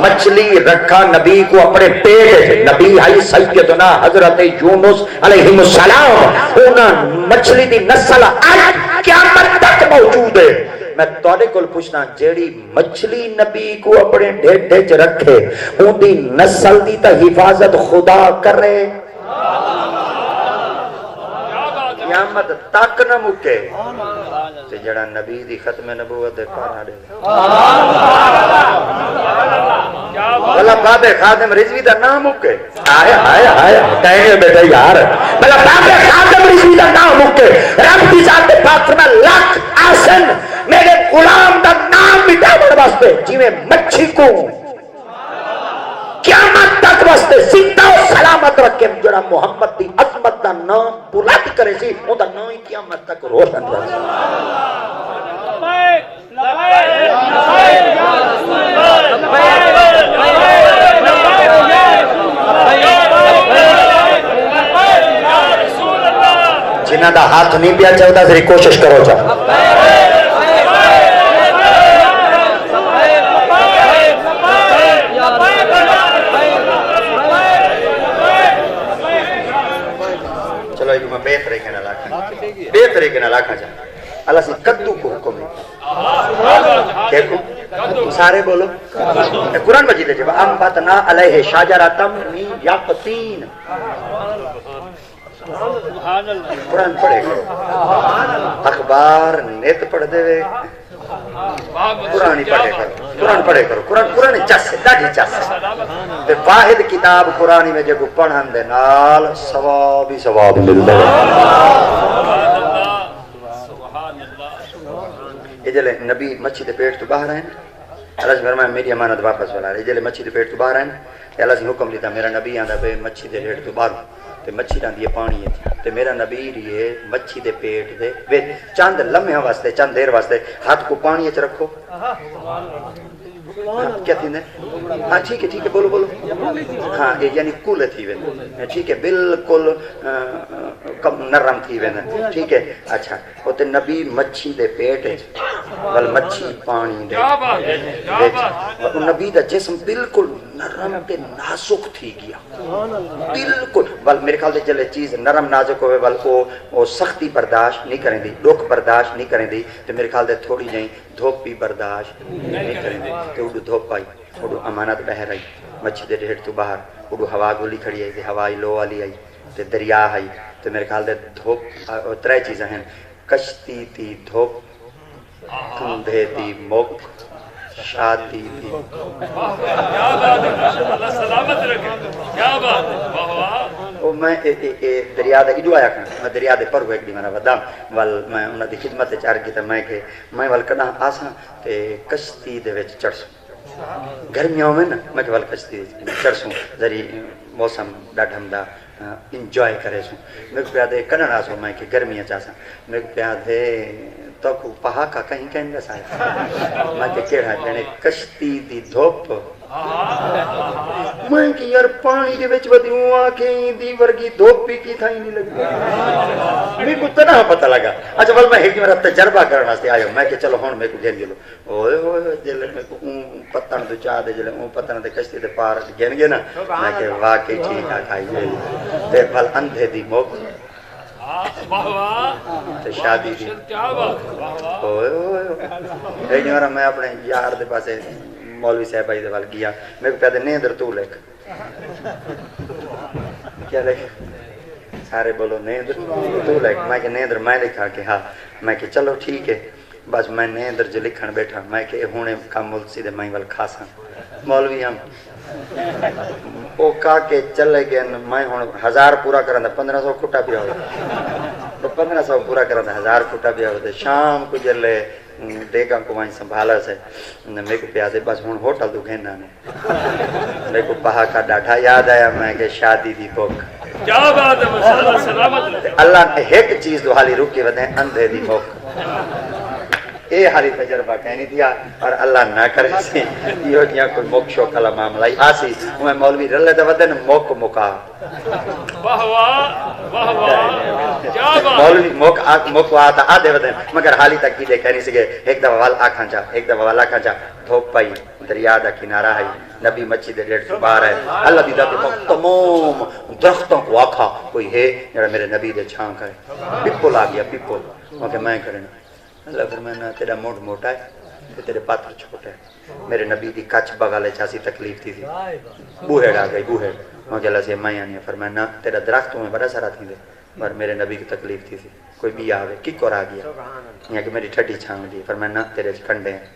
مچھلی رکھا نبی کو اپنے پیٹ چ نبی آئی سیدنا حضرت یونس علیہ السلام انہاں مچھلی دی نسل آج قیامت تک موجود ہے میں تواڈے کول پوچھنا جیڑی مچھلی نبی کو اپنے ڈھڈ وچ رکھے اون دی نسل دی تے حفاظت خدا کرے قیامت تک نہ مکے تے جڑا نبی دی ختم نبوت دے پارا دے بلا بابے خادم رضوی دا نام مکے آئے ہائے ہائے کہیں بیٹا یار بلا بابے خادم رضوی دا نام مکے رب دی ذات پاک فرما لاکھ آسن میرے غلام دا نام مٹاون واسطے جویں مچھی کو قیامت تک واسطے زندہ و سلامت رکھے جڑا محمد دی عظمت دا نام بلند کرے سی اون دا نام قیامت تک روشن رہے جنہ دا ہاتھ نہیں پیا چاہتا ذری کوشش کرو جا چلو ایک میں بے طریقے نہ لاکھا جا اللہ سے کدو کو حکم نہیں کیا حکم سارے بولو قرآن مجید ہے جب انبتنا علیہ شجرۃ من یقطین قرآن پڑھے اخبار نیت پڑھ دے وے قرآن ہی پڑھے کرو قرآن پڑھے کرو قرآن چس ہے ڈاڈی چس ہے واحد کتاب قرآن میں جب پڑھن دے نال ثواب ہی ثواب ملدا ہے جلے نبی مچھی دے پیٹ تو باہر ہیں اللہ سے فرمایا میری امانت واپس والا ہے جلے مچھی دے پیٹ تو باہر ہیں اللہ سے حکم دیتا میرا نبی آندا پے مچھی دے پیٹ تو باہر تے مچھی راندی ہے پانی ہے تے میرا نبی رہے مچھی دے پیٹ دے وچ چند لمحے واسطے چند دیر واسطے ہاتھ کو پانی وچ رکھو کیا تھی نے ہاں ٹھیک ہے بولو ہاں یعنی کول تھی وین ٹھیک ہے بالکل کم نرم تھی وین ٹھیک ہے اچھا او تے نبی مچھی دے پیٹ وچ ول مچھی پانی دے وچ نبی دا جسم بالکل نرم تے نازک تھی گیا بالکل ول میرے خیال دے جلے چیز نرم نازک ہوئے ول او سختی برداشت نہیں کریں دی دکھ برداشت نہیں کریں دی تے میرے خیال دے تھوڑی جہیں دھوپ بھی برداشت نہیں کریں دی تے اڑو دھوپ آئی اڑو امانت بہر آئی مچھی دے ڈھیر تو باہر اڑو ہوا گولی کھڑی آئی تے ہوائی لو والی آئی تے دریا آئی تے میرے خیال دے دھوپ ترے چیزیں ہیں کشتی تھی دھوپ کندھے دی موک شادی دی اللہ سلامت رکھے کیا بات ہے میں دریا دا ایڈو آیا کرنا میں دریا دے پرو ایک دی میرا ودام وال میں انہاں دی خدمت چار کی تا میں وال کنا آساں تے کشتی دے وچ چڑھسوں گرمیوں میں نا میں وال کشتی دے چڑھسوں ذری موسم ڈاڈھا ہمدا انجوائے کرے سوں میں پیا دے کنن آسوں میں کہ گرمیاں چاساں میں پیا دے تو کو پہا کا کہیں کہیں گا سارے میں کہ کیڑا کہنے کشتی دی دھوپ میں کہ یار پانی دے وچ ودیوں آکھیں دی ورگی دھوپ بھی کی تھائی نہیں لگی میں کو تنہا پتہ لگا اچھا ول میں ایک میرا تجربہ کرنے واسطے آیا میں کہ چلو ہن میں کو گن گلو اوئے ہوئے جلے میں کو پتن تو چا دے جلے اون پتن تے کشتی تے پار گن گے نا میں کہ واقعی ٹھیک آ کھائی تے پھل اندھے دی موک تے شادی دی اوئے ہوئے ایک میرا میں اپنے یار دے پاسے مولوی صاحب آئی دے وال گیا میں کو کہتے نیندر تو لکھ کیا لکھ سارے بولو نیندر تو لکھ میں کہ نیندر میں لکھا کہ ہاں میں کہ چلو ٹھیک ہے بس میں نیندر جو لکھن بیٹھا میں کہ ہونے کام ملسی دے میں وال خاصا مولوی ہم او کا کے چلے گئے میں ہوں 1000 پورا کرنا 1500 کھٹا پیا ہو 1500 پورا کرنا 1000 کھٹا پیا ہو شام کو جلے دیکھا کو وہیں سنبھالا سے میں کو پیا دے بس ہوں ہوٹل تو گھننا نے میں کو پہا کا ڈاٹھا یاد آیا میں کہ شادی دی بک کیا بات ہے ماشاءاللہ سلامت اللہ نے ایک چیز دو حالی روک کے ودیں اندھے دی بک اے حالی تجربہ کہنی دیا اور اللہ نہ کرے سی یہ دیا کوئی موک شوک اللہ معاملہ ہی آسی میں مولوی رلے دے ودن موک مکا واہ واہ کیا بات مولوی موک آتا آدھے ودن مگر حالی تک کی دے کہنی سکے ایک دفعہ وال آکھاں چا ایک دفعہ وال آکھاں چا دھوپ پائی دریا دا کنارہ ہے نبی مچھی دے 150 بار ہے اللہ دی ذات پاک تمام درختوں کو آکھا کوئی ہے جڑا میرے نبی دے چھان کرے پیپل آ گیا پیپل اوکے میں کرنا اللہ فرمانا تیرا موڈ موٹا ہے تے تیرے پاتر چھوٹا ہے. میرے نبی دی کچھ بغالے چاسی تکلیف تھی بوہڑ آ گئی بوہڑ وہاں کہ اللہ سے ماں آنی فرمانا تیرا درخت میں بڑا سارا تھی دے پر میرے نبی کی تکلیف تھی کوئی بھی آوے کی کور آ گیا یہاں کہ میری ٹھٹی چھان دی فرمانا تیرے کنڈے ہیں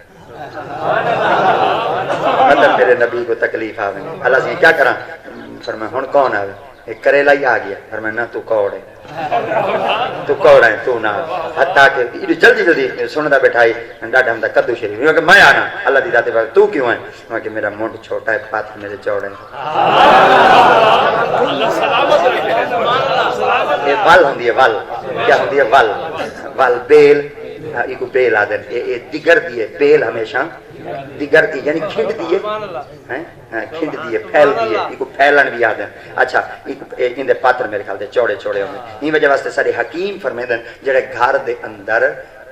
مطلب میرے نبی کو تکلیف آوے. اللہ سے کیا کرا فرمایا ہن کون آوے ایک کریلا ہی آ گیا فرمانا تو کوڑ ہے تو کوڑ ہے تو نہ حتیٰ کہ جلدی جلدی سندا بیٹھائی ڈاڈا ہم دا کدو شریف کہ میں آنا اللہ دی ذات پاک تو کیوں ہے میں کہ میرا منڈ چھوٹا ہے پاتر میرے چوڑے ہیں. اللہ سلامت رکھے. یہ ول ہوندی ہے ول کیا ہوندی ہے ول ول بیل ایک بیل آدن یہ دیگر دیئے بیل ہمیشہ دیگر دی یعنی کھنڈ دیئے کھنڈ دیئے پھیل دیئے ایک پھیلن بھی آدن. اچھا ان دے پاتر میرے خیال دے چوڑے چوڑے ہوندے. این وجہ واسطے سارے حکیم فرمیدن جڑے گھر دے اندر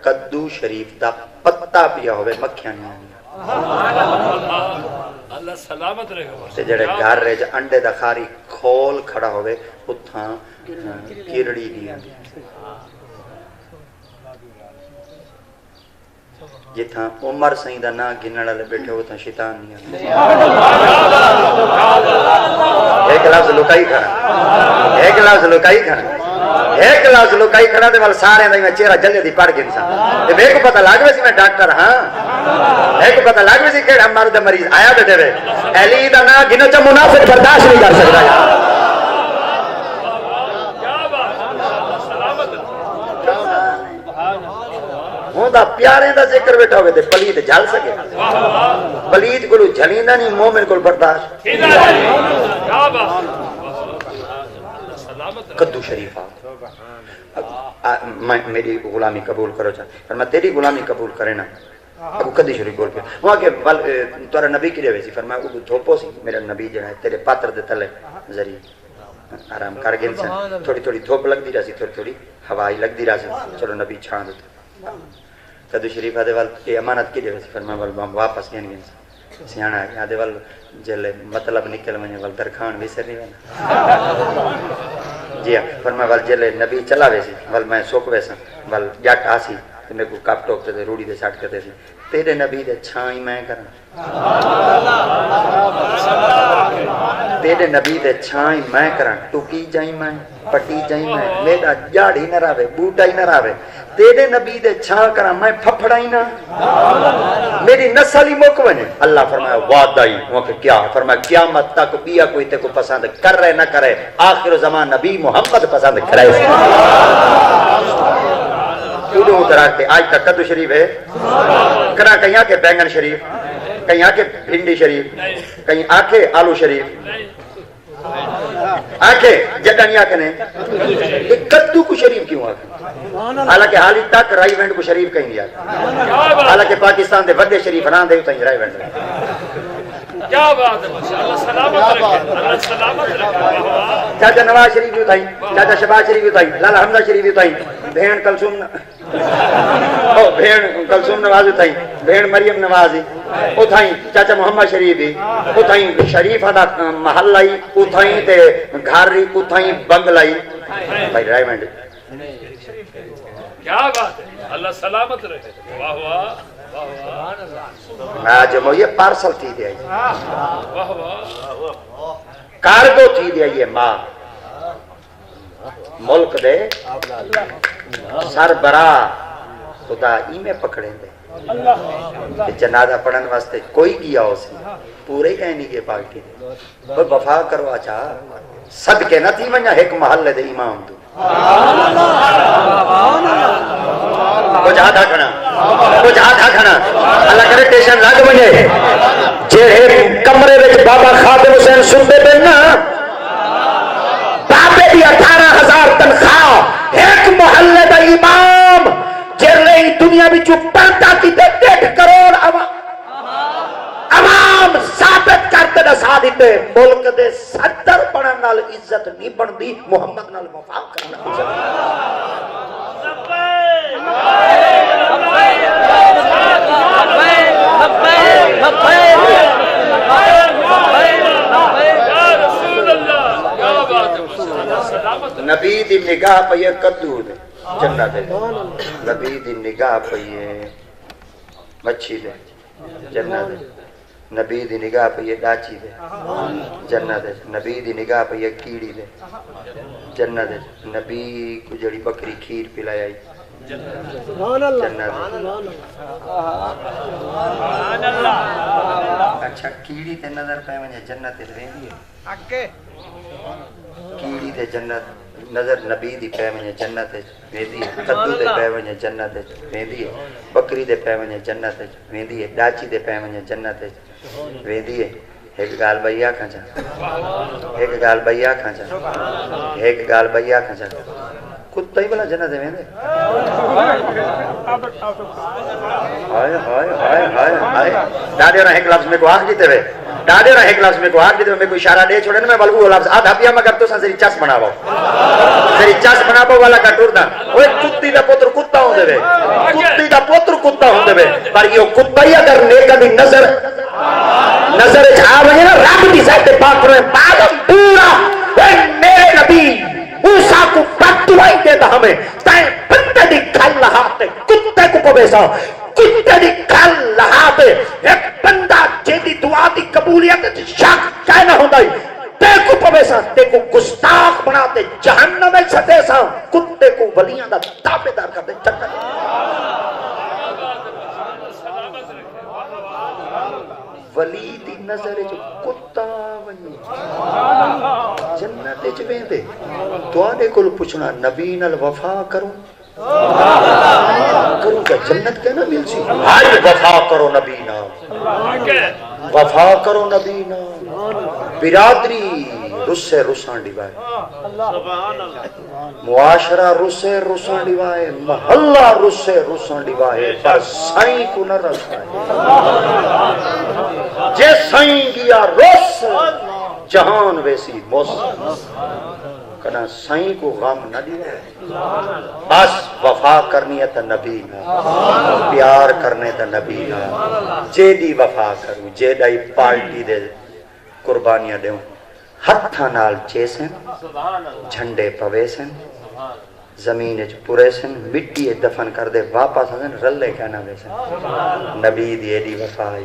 کدو شریف دا پتہ پیا ہوئے مکھیاں نہیں آنی. اللہ سلامت رکھے. تے جڑے گھر رہے جا انڈے دا خاری کھول کھڑا ہوئے اتھاں کیرڑی نہیں آنی. جتھاں عمر سائیں دا نا گنڑ والے بیٹھے ہو تھا شیطان نہیں آنی. ایک لفظ لکائی کھڑا ایک لفظ لکائی کھڑا ایک لفظ لکائی کھڑا تے وال سارے دا میں چہرہ جلدی دی پڑھ کے انسان تے میرے کو پتہ لگ ویسی میں ڈاکٹر ہاں میرے کو پتہ لگ ویسی کہ ہمارے دا مریض آیا بیٹھے وے علی دا نا گنو چا منافق برداشت نہیں کر سکتا یار. ہوں دا پیارے دا ذکر بیٹھا ہوئے تے پلید جھل سکے پلید کو جھلیندہ نہیں مومن کو برداشت. کدو شریف میری غلامی قبول کرو چاہتا پر میں تیری غلامی قبول کرے نا ابو کدی شریف بول کے وہاں کے تورا نبی کی روے سی فرمایا ابو دھوپو سی میرا نبی جڑا ہے تیرے پاتر دے تلے ذریعے آرام کر گئے انسان تھوڑی تھوڑی دھوپ لگ دی رہا سی تھوڑی تھوڑی ہوائی لگ دی رہا سی چلو نبی چھان دیتا. کدو شریف آدھے وال یہ امانت کی روے سی فرمایا وال واپس گئے انسان سیانا ہے آدھے وال جلے مطلب نکل مجھے وال درخان بھی سر نہیں وینا جی ہاں فرمایا وال جلے نبی چلا ویسی وال میں سوک ویسا وال جاٹ آسی تو میرے کو کپ ٹوکتے تھے روڑی دے ساٹھ کرتے تھے تیرے نبی دے چھائیں میں کرنا تیرے نبی دے چھائیں میں کرنا ٹوکی جائیں میں پٹی جائیں میں میرا جاڑ ہی نہ راوے بوٹا ہی نہ راوے تیرے نبی دے چھاں کرا میں پھپڑا ہی نہ میری نسل ہی موک بنے. اللہ فرمایا وعدہ ہی وہاں کیا فرمایا قیامت تک بیا کوئی تے کو پسند کر رہے نہ کرے آخر زمان نبی محمد پسند کرے. کیوں اتراتے آج تک کدو شریف ہے کرا کہیں آکے بینگن شریف کہیں آکے بھنڈی شریف کہیں آکے آلو شریف آکے جڈنی آکے نے ایک کدو کو شریف کیوں آکے حالانکہ حالی تک رائی وینڈ کو شریف کہیں دیا حالانکہ پاکستان دے وڈے شریف ران دے اتائی رائی وینڈ کیا بات ہے اللہ سلامت رکھے اللہ سلامت رکھے. چاچا نواز شریف بھی اتائی چاچا شباز شریف بھی اتائی لالا حمزہ شریف بھی اتائی بہن کلثوم بہن کلثوم نواز اتائی بہن مریم نواز اتائی چاچا محمد شریف بھی اتائی شریف دا محلائی اتائی تے گھاری اتائی بنگلائی بھائی رائی وینڈ کیا بات ہے اللہ سلامت رکھے. واہ واہ میں آج یہ پارسل تھی دیا واہ واہ کارگو تھی دیا یہ ماں ملک دے سربراہ خدا ای میں پکڑیں دے جنازہ پڑھن واسطے کوئی گیا ہو سی پورے ہی کہنی کے پارٹی دے پر وفا کرو اچھا صدقے نہ تھی منیا ایک محلے دے امام تو کچھ آدھا کھنا اللہ کرے ٹیشن لگ بنے جے کمرے وچ بابا خادم حسین سنتے پہ نا بابے دی 18,000 تنخواہ ایک محلے دا امام جے رہی دنیا بھی جو پڑھتا کی تے 1.5 کروڑ عوام ثابت کرتے دسا دیتے ملک دے صدر بنن نال عزت نہیں بندی محمد نال وفا کرنا نبی دی نگاہ پہ یہ کدو دے جنت نبی دی نگاہ پئیے مچھی دے جنت نبی دی نگاہ پئیے ڈاچی دے جنت نبی دی نگاہ پئیے کیڑی دے جنت نبی کو جڑی بکری کھیر پلائی جنت اچھا کیڑی تے نظر پہ ونجے جنت رہندی ہے کیڑی تے جنت نظر نبی دی پہ ونجے جنت ویندی ہے کدو دے پہ ونجے جنت ویندی ہے بکری دے پہ ونجے جنت ویندی ہے ڈاچی دے پہ ونجے جنت ویندی ہے ایک گال بھئی آکھاں چاہ ایک گال بھئی آکھاں چاہ ایک گال بھئی آکھاں چاہ کتا ہی بلا جنت ویندے ہائے ہائے ہائے ہائے ہائے ڈاڈے رہے ایک لفظ میں کو آکھ دیتے ہوئے ڈاڈے رہے ایک لفظ میں کو آکھ دیتے ہوئے میں کوئی اشارہ دے چھوڑے نا میں بلگو لفظ آدھا پیا مگر تو سن سری چس بنا باؤ سری چس بنا باؤ والا کا ٹور دا اوہ کتی دا پوتر کتا ہوں دے وے کتی دا پوتر کتا ہوں دے وے پر یہ کتا ہی اگر نیکا دی نظر چھا بجے نا رب دی سہتے پاک رہے پاگم پورا اے میرے نبی موسیٰ کو پتوائی دیتا ہمیں تائیں پتے دی کھل لہاتے کتے کو بیسا کتے دی کھل لہاتے ایک بندہ جیدی دعا دی قبولیت شاک کہنا ہوندہ ہی تے کو پویسا تے کو گستاخ بناتے جہنم میں چھتے سا کتے کو ولیاں دا تابے دار کرتے چکر ولی دی نظر جو کتا ونی جنت جو بیندے دوارے کو پوچھنا نبی نال وفا کروں کروں کیا جنت کہنا مل سی آئی وفا کرو نبی نال وفا کرو نبی نال برادری رسے رسان ڈیوائے معاشرہ رسے رسان ڈیوائے محلہ رسے رسان ڈیوائے پر سائیں کو نہ رسائے جے سائیں گیا رس جہان ویسی موس کنا سائیں کو غم نہ دیوائے بس وفا کرنی ہے تا نبی نا پیار کرنے تا نبی نا جے دی وفا کروں جے دائی پارٹی دے قربانیاں دے ہتھا نال چیسن جھنڈے پویسن زمین اچ پوریسن مٹی دفن کر دے واپس آسن رلے کہنا ویسن نبی دی ایڈی وفائی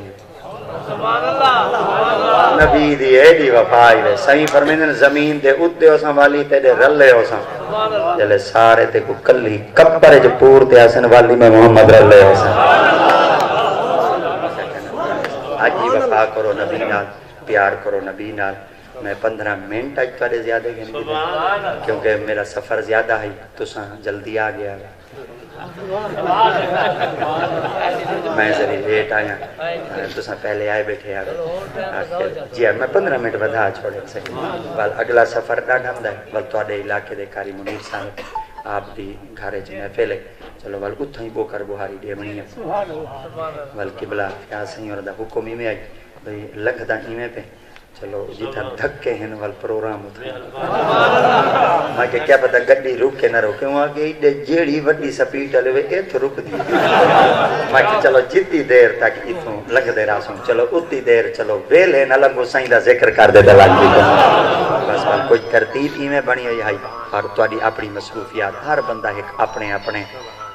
نبی دی ایڈی وفائی وے صحیح فرمیدن زمین دے ادھے ہو سن والی تے دے رلے ہو سن جلے سارے تے کو کلی کپڑے جو پور تے آسن والی میں محمد رلے ہو سن آجی وفا کرو نبی نال پیار کرو نبی نال میں 15 منٹ آج کارے زیادہ گھنے کی دیں کیونکہ میرا سفر زیادہ ہے تو ساں جلدی آ گیا میں ذری لیٹ آیا تو ساں پہلے آئے بیٹھے آگے جی میں 15 منٹ بدھا چھوڑے سکیں بل اگلا سفر ڈاڑھا ہے بل تو آڈے علاقے دے کاری منیر صاحب آپ دی گھارے جنہیں پھیلے چلو بل اتھا ہی بوکر بہاری دے منی ہے بلکہ بلا فیاض سہیں اور دا حکومی میں آئی بھئی لکھ دا ایمیں پہ چلو جیتا دھکے ہیں وال پروگرام ہوتا ہے میں کہ کیا پتا گڈی روک کے نہ روکے وہاں کہ جیڑی وڈی سپیٹ علیہ ہوئے اے تو رک دی میں کہ چلو جتی دیر تک اتھوں لگ دے راسوں چلو اتی دیر چلو ویل ہے نہ لگو سائیں دا ذکر کر دے دلال بھی بس کوئی ترتیب ہی میں بنی ہوئی ہے اور تواڈی اپنی مصروفیات ہر بندہ ایک اپنے اپنے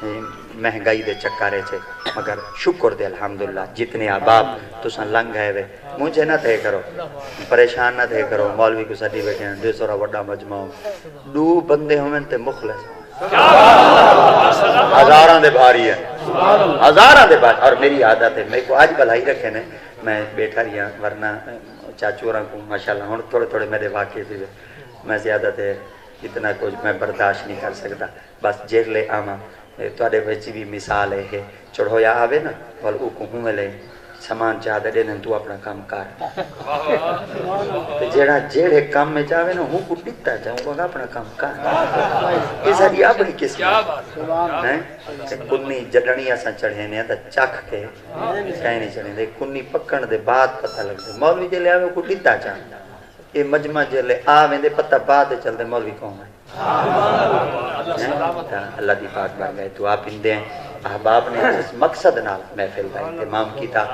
مہنگائی دے چکارے چھے مگر شکر دے الحمدللہ جتنے آباب تو سن لنگ ہے وے مجھے نہ تھے کرو پریشان نہ تھے کرو مولوی کو سٹی بیٹھے ہیں 200 وڈا مجمع دو بندے ہمیں تے مخلص ہزاراں دے بھاری ہیں ہزاراں دے بھاری اور میری عادت ہے میں کو آج بلائی رکھے نے میں بیٹھا رہی ہوں ورنہ چاچوراں کو ماشاءاللہ ہوں تھوڑے تھوڑے میرے واقعے سے میں زیادہ تھے اتنا کچھ میں برداشت نہیں کر سکتا بس جیل لے آما توڑے بچی بھی مثال ہے چڑھو یا آوے نا والو کو ہوں لے سامان چاہ دے دیں تو اپنا کام کر جیڑا جیڑے کام میں چاہوے نا ہوں کو ڈکتا چاہوں کو اپنا کام کر یہ ساری اپنی قسم ہے کنی جڑنی ایسا چڑھے نہیں تا چاک کے کہیں نہیں چڑھے دے کنی پکڑ دے بعد پتہ لگ دے مولوی جلے آوے کو ڈکتا چاہوں یہ مجمع جلے آوے دے پتہ بعد چل دے مولوی کون ہے اللہ دی پاک بار گئے تو آپ ان دیں احباب نے جس مقصد نال محفل کا اہتمام کی تھا